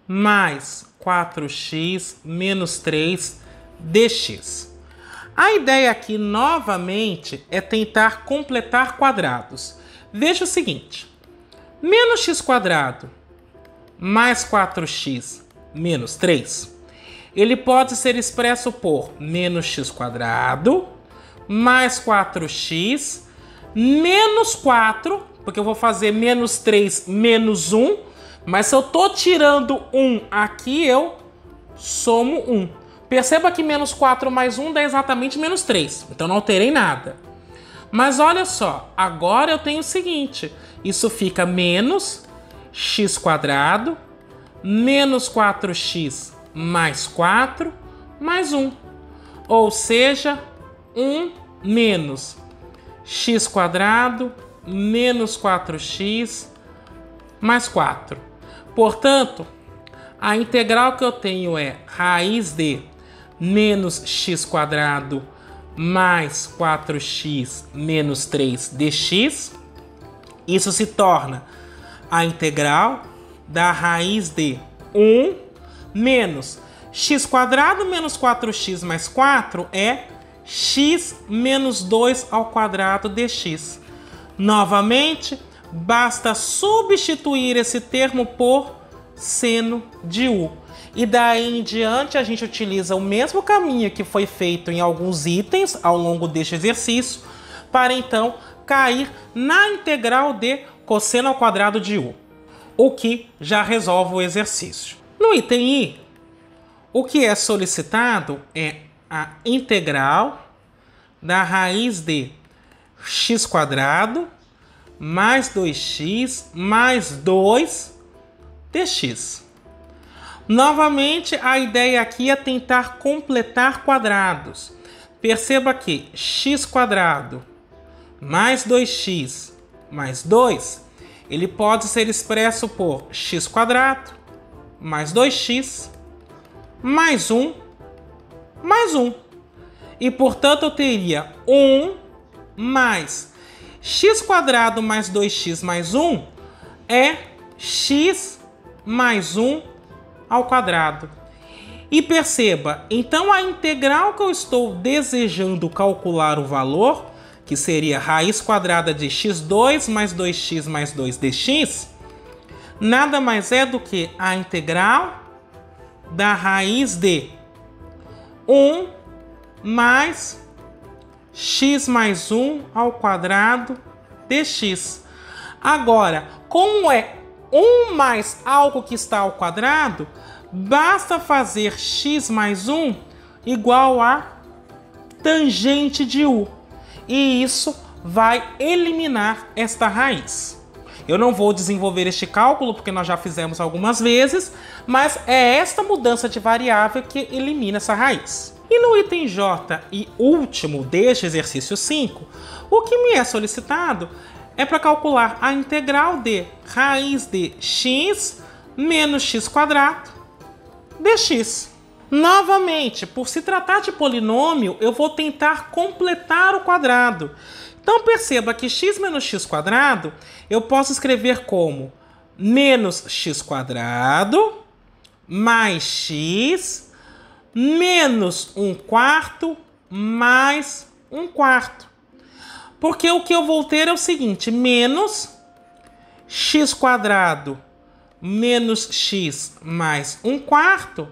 mais 4x menos 3 dx. A ideia aqui, novamente, é tentar completar quadrados. Veja o seguinte. Menos x² mais 4x menos 3, ele pode ser expresso por menos x² mais 4x menos 4, porque eu vou fazer menos 3 menos 1, mas se eu estou tirando 1 aqui, eu somo 1. Perceba que menos 4 mais 1 dá exatamente menos 3, então não alterei nada. Mas olha só, agora eu tenho o seguinte, isso fica menos x² menos 4x mais 4 mais 1. Ou seja, 1 menos x² menos 4x mais 4. Portanto, a integral que eu tenho é raiz de menos x² mais 4x menos 3 dx. Isso se torna a integral da raiz de 1 menos x² menos 4x mais 4 é x menos 2 ao quadrado dx. Novamente, basta substituir esse termo por seno de U. E daí em diante a gente utiliza o mesmo caminho que foi feito em alguns itens ao longo deste exercício, para então cair na integral de cosseno ao quadrado de U, o que já resolve o exercício. No item I, o que é solicitado é a integral da raiz de x² mais 2x mais 2 dx. Novamente, a ideia aqui é tentar completar quadrados. Perceba que x² mais 2x mais 2, ele pode ser expresso por x² mais 2x mais 1 mais 1. E, portanto, eu teria 1 mais x² mais 2x mais 1 é x mais 1 ao quadrado. E perceba, então a integral que eu estou desejando calcular o valor, que seria raiz quadrada de x2 mais 2x mais 2 dx, nada mais é do que a integral da raiz de 1 mais x mais 1 ao quadrado dx. Agora, como é 1 mais algo que está ao quadrado, basta fazer x mais 1 igual a tangente de u. E isso vai eliminar esta raiz. Eu não vou desenvolver este cálculo porque nós já fizemos algumas vezes, mas é esta mudança de variável que elimina essa raiz. E no item J e último deste exercício 5, o que me é solicitado é para calcular a integral de raiz de x menos x² dx. Novamente, por se tratar de polinômio, eu vou tentar completar o quadrado. Então perceba que x menos x² eu posso escrever como menos x² mais x menos 1/4 mais 1/4. Porque o que eu vou ter é o seguinte, menos x² menos x mais 1/4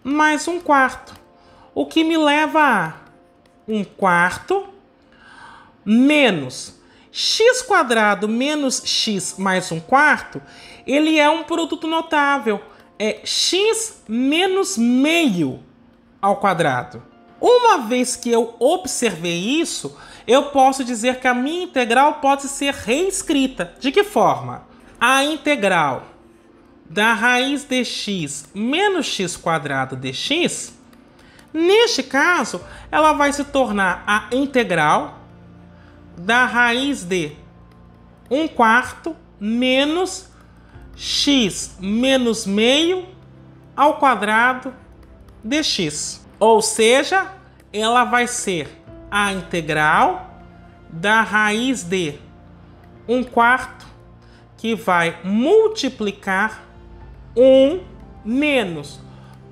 mais 1/4. O que me leva a 1/4 menos x² menos x mais 1/4, ele é um produto notável. É x menos meio ao quadrado. Uma vez que eu observei isso, eu posso dizer que a minha integral pode ser reescrita. De que forma? A integral da raiz de x menos x² dx, neste caso, ela vai se tornar a integral da raiz de 1/4 menos x menos meio ao quadrado dx. Ou seja, ela vai ser a integral da raiz de 1/4 que vai multiplicar 1 menos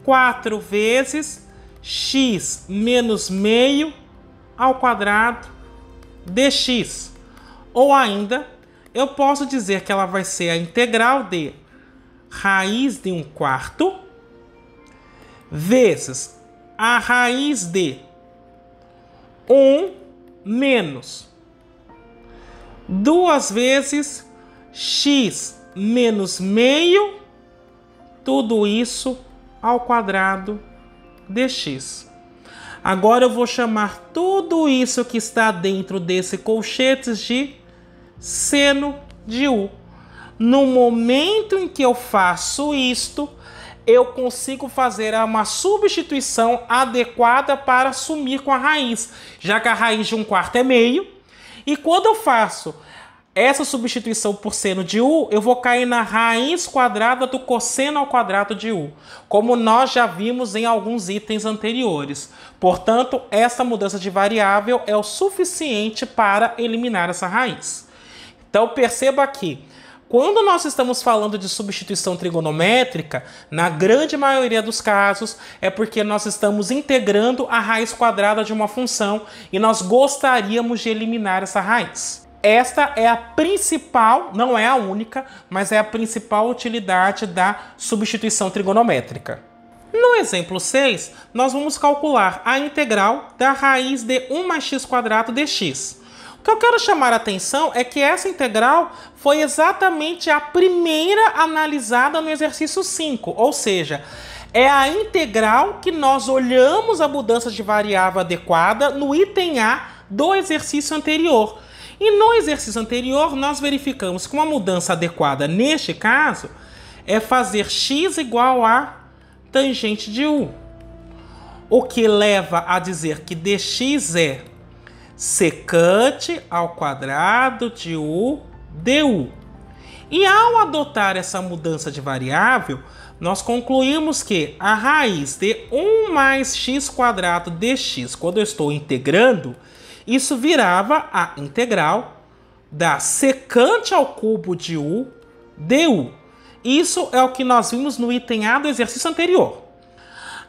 4 vezes x menos meio ao quadrado dx. Ou ainda, eu posso dizer que ela vai ser a integral de raiz de 1/4 vezes a raiz de 1 menos 2 vezes x menos meio, tudo isso ao quadrado dx. Agora eu vou chamar tudo isso que está dentro desse colchetes de seno de u. No momento em que eu faço isto, eu consigo fazer uma substituição adequada para sumir com a raiz, já que a raiz de 1/4 é meio. E quando eu faço essa substituição por seno de u, eu vou cair na raiz quadrada do cosseno ao quadrado de u, como nós já vimos em alguns itens anteriores. Portanto, essa mudança de variável é o suficiente para eliminar essa raiz. Então, perceba aqui, quando nós estamos falando de substituição trigonométrica, na grande maioria dos casos, é porque nós estamos integrando a raiz quadrada de uma função e nós gostaríamos de eliminar essa raiz. Esta é a principal, não é a única, mas é a principal utilidade da substituição trigonométrica. No exemplo 6, nós vamos calcular a integral da raiz de 1 mais x² dx. O que eu quero chamar a atenção é que essa integral foi exatamente a primeira analisada no exercício 5, ou seja, é a integral que nós olhamos a mudança de variável adequada no item A do exercício anterior. E no exercício anterior, nós verificamos que uma mudança adequada, neste caso, é fazer x igual a tangente de u. O que leva a dizer que dx é secante ao quadrado de u du. E ao adotar essa mudança de variável, nós concluímos que a raiz de 1 mais x² dx, quando eu estou integrando, isso virava a integral da secante ao cubo de u du. Isso é o que nós vimos no item A do exercício anterior.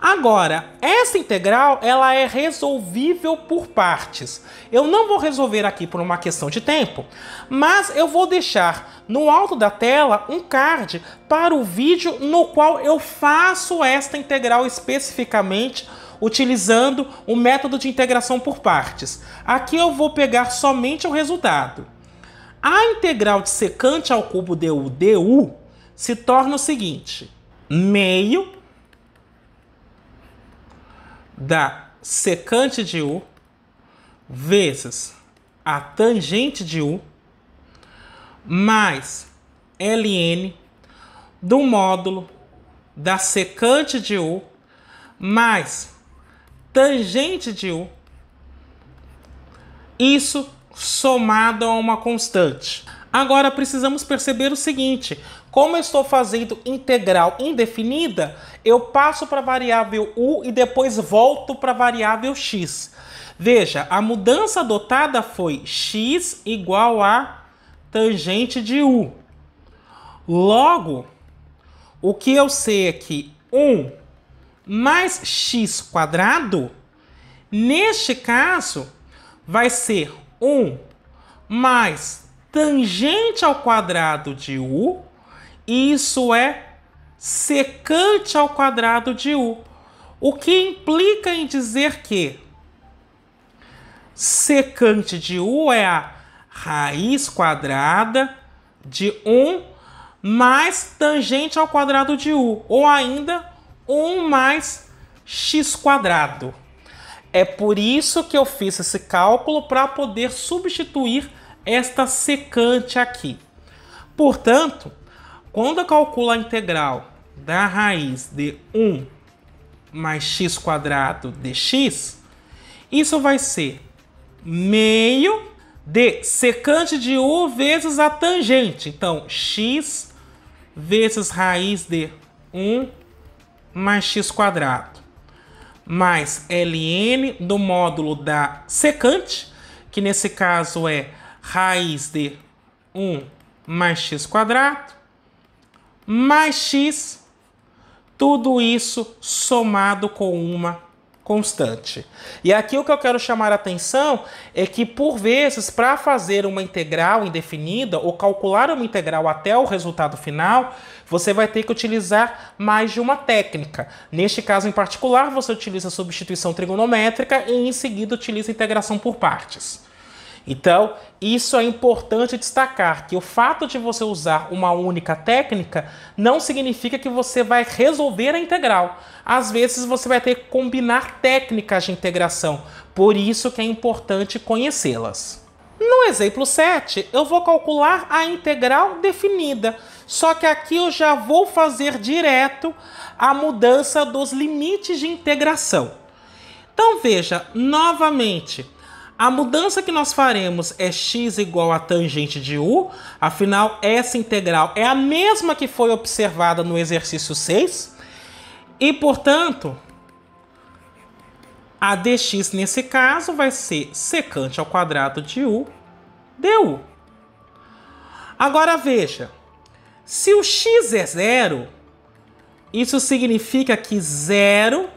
Agora, essa integral ela é resolvível por partes. Eu não vou resolver aqui por uma questão de tempo, mas eu vou deixar no alto da tela um card para o vídeo no qual eu faço esta integral especificamente utilizando o método de integração por partes. Aqui eu vou pegar somente o resultado. A integral de secante ao cubo du se torna o seguinte: meio da secante de u vezes a tangente de u mais ln do módulo da secante de u mais tangente de u, isso somado a uma constante. Agora precisamos perceber o seguinte: como eu estou fazendo integral indefinida, eu passo para a variável u e depois volto para a variável x. Veja, a mudança adotada foi x igual a tangente de u. Logo, o que eu sei é que 1 mais x quadrado, neste caso, vai ser 1 mais tangente ao quadrado de u, e isso é secante ao quadrado de u, o que implica em dizer que secante de u é a raiz quadrada de 1 mais tangente ao quadrado de u, ou ainda 1 mais x quadrado. É por isso que eu fiz esse cálculo para poder substituir esta secante aqui. Portanto, quando eu calculo a integral da raiz de 1 mais x quadrado dx, isso vai ser meio de secante de u vezes a tangente. Então, x vezes raiz de 1 mais x quadrado, mais ln do módulo da secante, que nesse caso é raiz de 1 mais x quadrado, mais x, tudo isso somado com uma constante. E aqui o que eu quero chamar a atenção é que, por vezes, para fazer uma integral indefinida ou calcular uma integral até o resultado final, você vai ter que utilizar mais de uma técnica. Neste caso em particular, você utiliza a substituição trigonométrica e em seguida utiliza a integração por partes. Então, isso é importante destacar, que o fato de você usar uma única técnica não significa que você vai resolver a integral. Às vezes você vai ter que combinar técnicas de integração, por isso que é importante conhecê-las. No exemplo 7, eu vou calcular a integral definida, só que aqui eu já vou fazer direto a mudança dos limites de integração. Então veja, novamente, a mudança que nós faremos é x igual a tangente de u, afinal essa integral é a mesma que foi observada no exercício 6, e portanto a dx nesse caso vai ser secante ao quadrado de u du. Agora veja, se o x é zero, isso significa que zero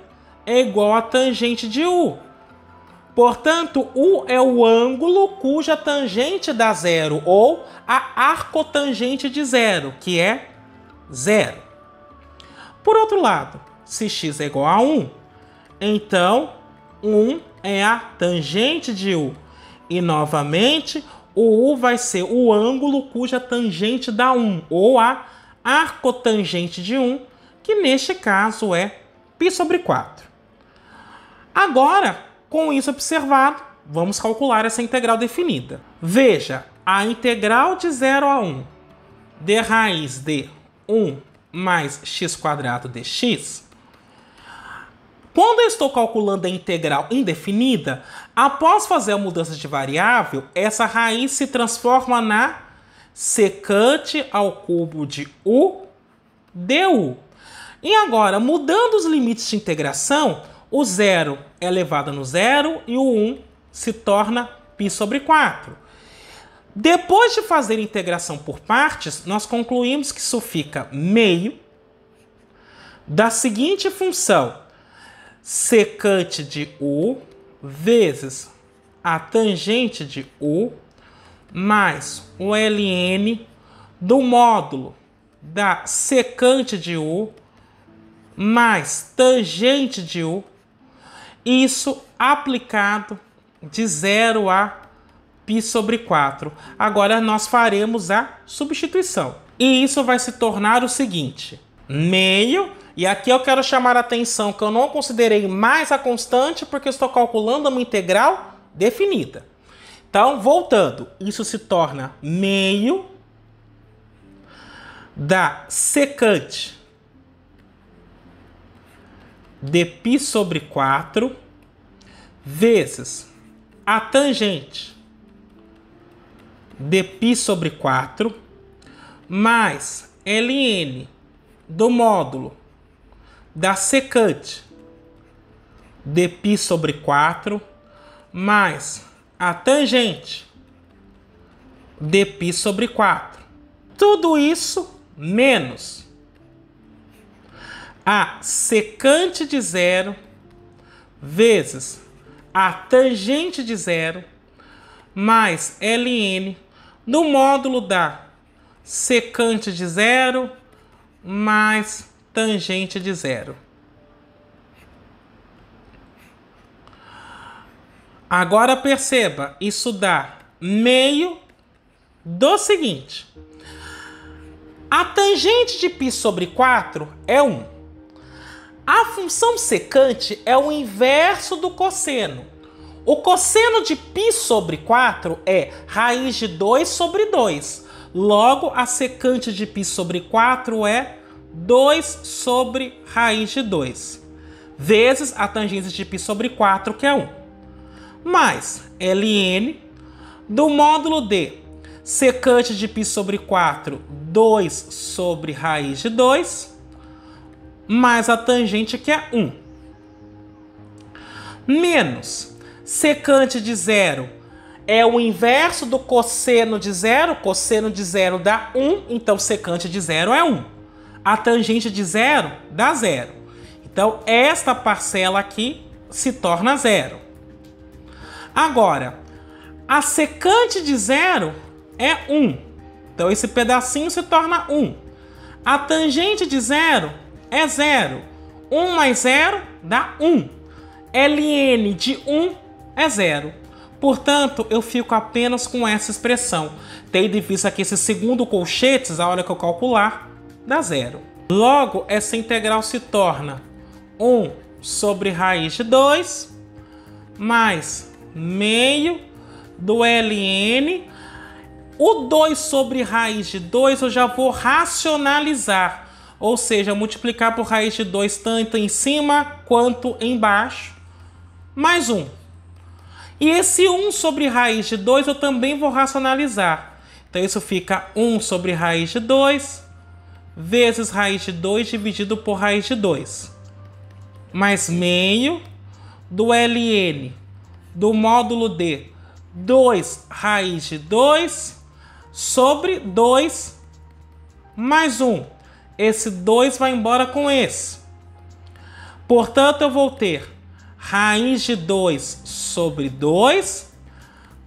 é igual a tangente de u. Portanto, u é o ângulo cuja tangente dá zero, ou a arcotangente de zero, que é zero. Por outro lado, se x é igual a 1, então 1 é a tangente de u. E, novamente, o u vai ser o ângulo cuja tangente dá 1, ou a arcotangente de 1, que neste caso é π sobre 4. Agora, com isso observado, vamos calcular essa integral definida. Veja, a integral de 0 a 1 de raiz de 1 mais x quadrado dx, quando eu estou calculando a integral indefinida, após fazer a mudança de variável, essa raiz se transforma na secante ao cubo de u du. E agora, mudando os limites de integração, o 0 é elevado no 0 e o 1 se torna π sobre 4. Depois de fazer a integração por partes, nós concluímos que isso fica meio da seguinte função: secante de u vezes a tangente de u mais o ln do módulo da secante de u mais tangente de u, isso aplicado de 0 a π sobre 4. Agora nós faremos a substituição. E isso vai se tornar o seguinte: meio, e aqui eu quero chamar a atenção que eu não considerei mais a constante porque eu estou calculando uma integral definida. Então, voltando, isso se torna meio da secante de π sobre 4 vezes a tangente de π sobre 4 mais ln do módulo da secante de π sobre 4 mais a tangente de π sobre 4. Tudo isso menos a secante de 0 vezes a tangente de 0 mais ln do módulo da secante de 0 mais tangente de 0. Agora perceba, isso dá meio do seguinte: a tangente de π sobre 4 é 1. A função secante é o inverso do cosseno. O cosseno de π sobre 4 é raiz de 2 sobre 2. Logo, a secante de π sobre 4 é 2 sobre raiz de 2, vezes a tangente de π sobre 4, que é 1. Mais ln do módulo de secante de π sobre 4, 2 sobre raiz de 2, mais a tangente, que é 1. Menos secante de 0 é o inverso do cosseno de 0. Cosseno de 0 dá 1, então secante de 0 é 1. A tangente de 0 dá 0. Então, esta parcela aqui se torna 0. Agora, a secante de 0 é 1. Então, esse pedacinho se torna 1. A tangente de 0 é 0. 1 mais 0 dá 1. ln de 1 é 0. Portanto, eu fico apenas com essa expressão, tendo em vista que esse segundo colchetes, a hora que eu calcular, dá 0. Logo, essa integral se torna 1 sobre raiz de 2 mais meio do ln. O 2 sobre raiz de 2 eu já vou racionalizar, ou seja, multiplicar por raiz de 2 tanto em cima quanto embaixo, mais 1. E esse 1 sobre raiz de 2 eu também vou racionalizar. Então isso fica 1 sobre raiz de 2 vezes raiz de 2 dividido por raiz de 2. Mais meio do ln do módulo de 2 raiz de 2 sobre 2 mais 1. Esse 2 vai embora com esse. Portanto, eu vou ter raiz de 2 sobre 2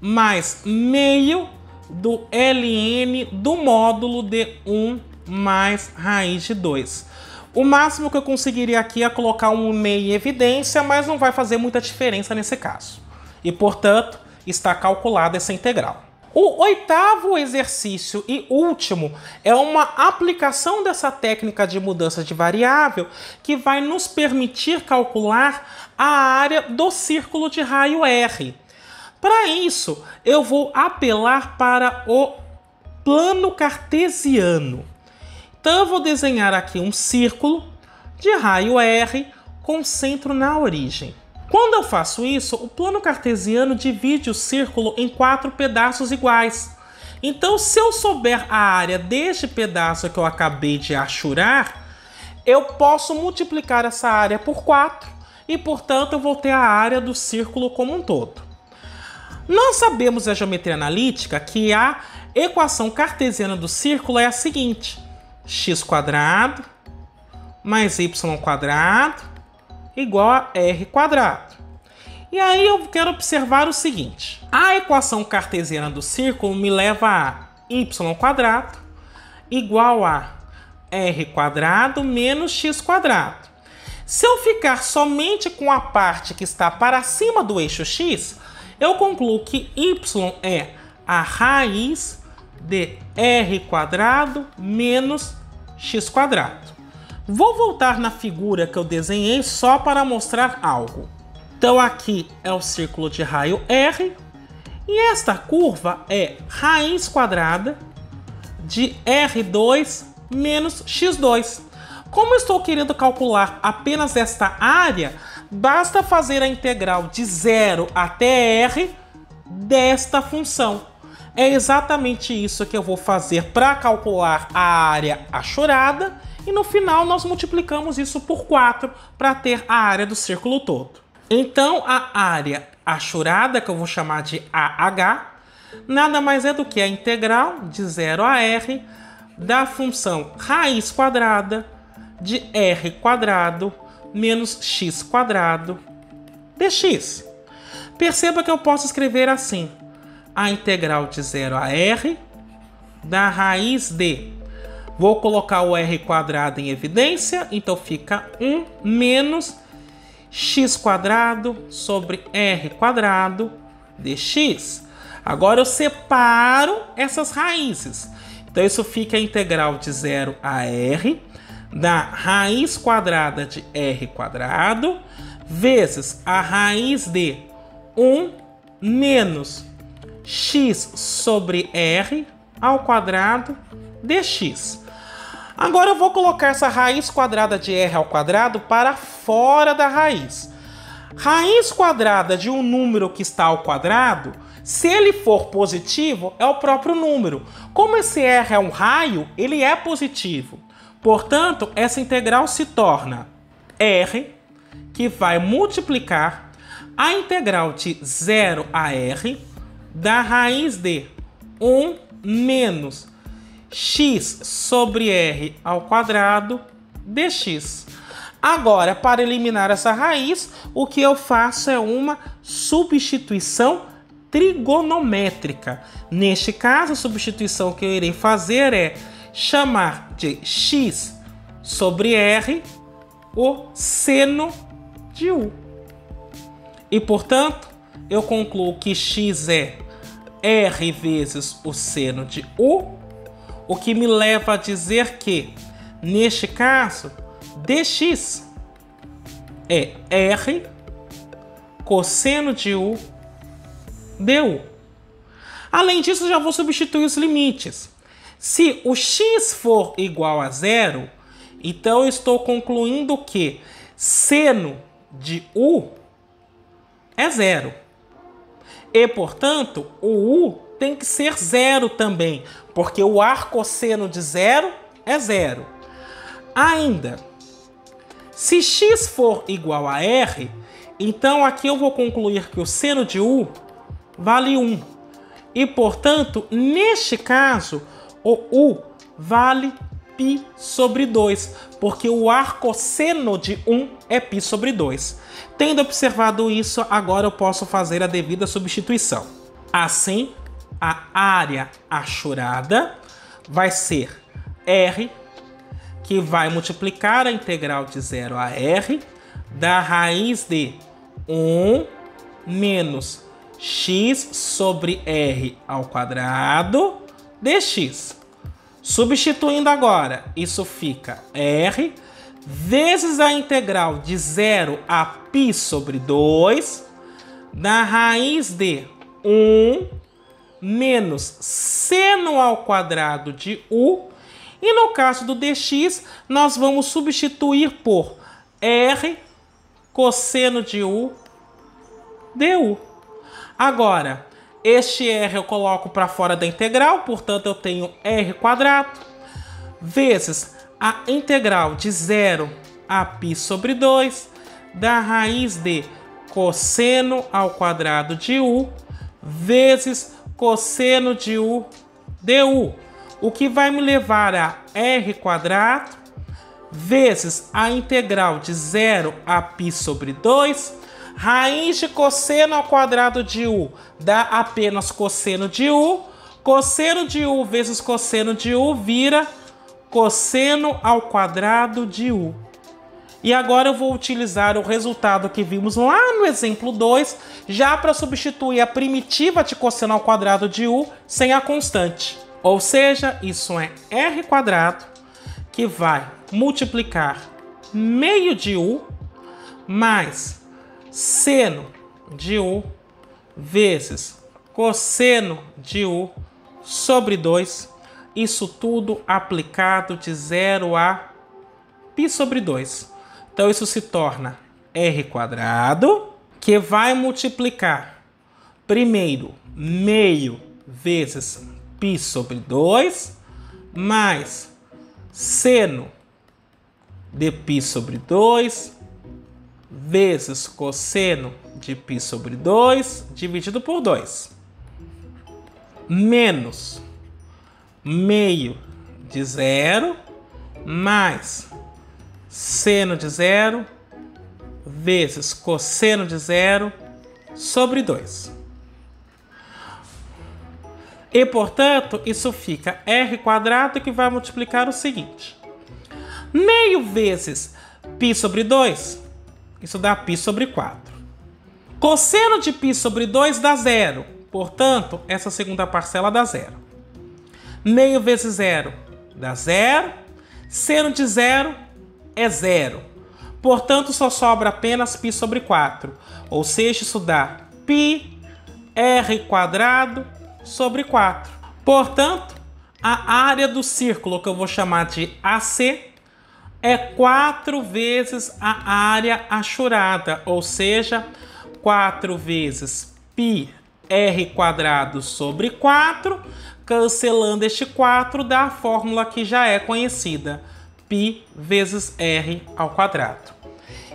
mais meio do ln do módulo de 1 mais raiz de 2. O máximo que eu conseguiria aqui é colocar um meio em evidência, mas não vai fazer muita diferença nesse caso. E, portanto, está calculada essa integral. O oitavo exercício e último é uma aplicação dessa técnica de mudança de variável que vai nos permitir calcular a área do círculo de raio R. Para isso, eu vou apelar para o plano cartesiano. Então, eu vou desenhar aqui um círculo de raio R com centro na origem. Quando eu faço isso, o plano cartesiano divide o círculo em 4 pedaços iguais. Então, se eu souber a área deste pedaço que eu acabei de achurar, eu posso multiplicar essa área por 4 e, portanto, eu vou ter a área do círculo como um todo. Nós sabemos da geometria analítica que a equação cartesiana do círculo é a seguinte: x² mais y² igual a r². E aí eu quero observar o seguinte: a equação cartesiana do círculo me leva a y² igual a r² menos x². Se eu ficar somente com a parte que está para cima do eixo x, eu concluo que y é a raiz de r² menos x². Vou voltar na figura que eu desenhei só para mostrar algo. Então aqui é o círculo de raio R e esta curva é raiz quadrada de R2 menos x2. Como estou querendo calcular apenas esta área, basta fazer a integral de 0 até R desta função. É exatamente isso que eu vou fazer para calcular a área achorada e no final nós multiplicamos isso por 4 para ter a área do círculo todo. Então a área achorada, que eu vou chamar de AH, nada mais é do que a integral de 0 a R da função raiz quadrada de r² menos x² dx. Perceba que eu posso escrever assim: a integral de 0 a r da raiz de... Vou colocar o r² em evidência, então fica 1 menos x² sobre r² dx. Agora eu separo essas raízes. Então isso fica a integral de 0 a r da raiz quadrada de r² vezes a raiz de 1 menos x sobre r ao quadrado dx. Agora eu vou colocar essa raiz quadrada de r ao quadrado para fora da raiz. Raiz quadrada de um número que está ao quadrado, se ele for positivo, é o próprio número. Como esse r é um raio, ele é positivo. Portanto, essa integral se torna r, que vai multiplicar a integral de 0 a r da raiz de 1 menos x sobre r ao quadrado dx. Agora, para eliminar essa raiz, o que eu faço é uma substituição trigonométrica. Neste caso, a substituição que eu irei fazer é chamar de x sobre r o seno de u. E, portanto, eu concluo que x é r vezes o seno de u, o que me leva a dizer que, neste caso, dx é r cosseno de u du. Além disso, já vou substituir os limites. Se o x for igual a 0, então eu estou concluindo que seno de u é 0. E, portanto, o u tem que ser 0 também, porque o arcosseno de 0 é 0. Ainda, se x for igual a r, então aqui eu vou concluir que o seno de u vale 1. E, portanto, neste caso, o u vale π sobre 2, porque o arcosseno de 1 é π sobre 2. Tendo observado isso, agora eu posso fazer a devida substituição. Assim, a área achorada vai ser r, que vai multiplicar a integral de 0 a r da raiz de 1 menos x sobre r ao quadrado dx. Substituindo agora, isso fica r vezes a integral de 0 a π sobre 2 da raiz de 1 menos seno ao quadrado de u. E no caso do dx, nós vamos substituir por r cosseno de u du. Agora, este r eu coloco para fora da integral, portanto eu tenho r² vezes a integral de 0 a π sobre 2 da raiz de cosseno ao quadrado de u vezes cosseno de U du, o que vai me levar a r² vezes a integral de 0 a π sobre 2, raiz de cosseno ao quadrado de U dá apenas cosseno de U vezes cosseno de U vira cosseno ao quadrado de U. E agora eu vou utilizar o resultado que vimos lá no exemplo 2, já para substituir a primitiva de cosseno ao quadrado de U sem a constante. Ou seja, isso é r² que vai multiplicar meio de U mais seno de U vezes cosseno de U sobre 2. Isso tudo aplicado de 0 a π sobre 2. Então isso se torna r² que vai multiplicar primeiro meio vezes π sobre 2 mais seno de π sobre 2 vezes cosseno de π sobre 2 dividido por 2 menos meio de 0 mais seno de 0 vezes cosseno de 0 sobre 2. E, portanto, isso fica r² que vai multiplicar o seguinte. Meio vezes π sobre 2, isso dá π sobre 4. Cosseno de π sobre 2 dá 0, portanto, essa segunda parcela dá 0. Meio vezes 0 dá 0, seno de 0 é 0. Portanto, só sobra apenas π sobre 4, ou seja, isso dá π r² sobre 4. Portanto, a área do círculo, que eu vou chamar de AC, é 4 vezes a área achurada, ou seja, 4 vezes π r² sobre 4, cancelando este 4 dá a fórmula que já é conhecida, π vezes r².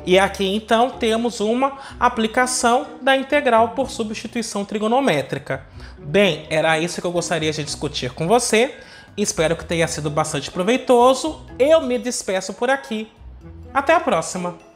E aqui então temos uma aplicação da integral por substituição trigonométrica. Bem, era isso que eu gostaria de discutir com você. Espero que tenha sido bastante proveitoso. Eu me despeço por aqui. Até a próxima!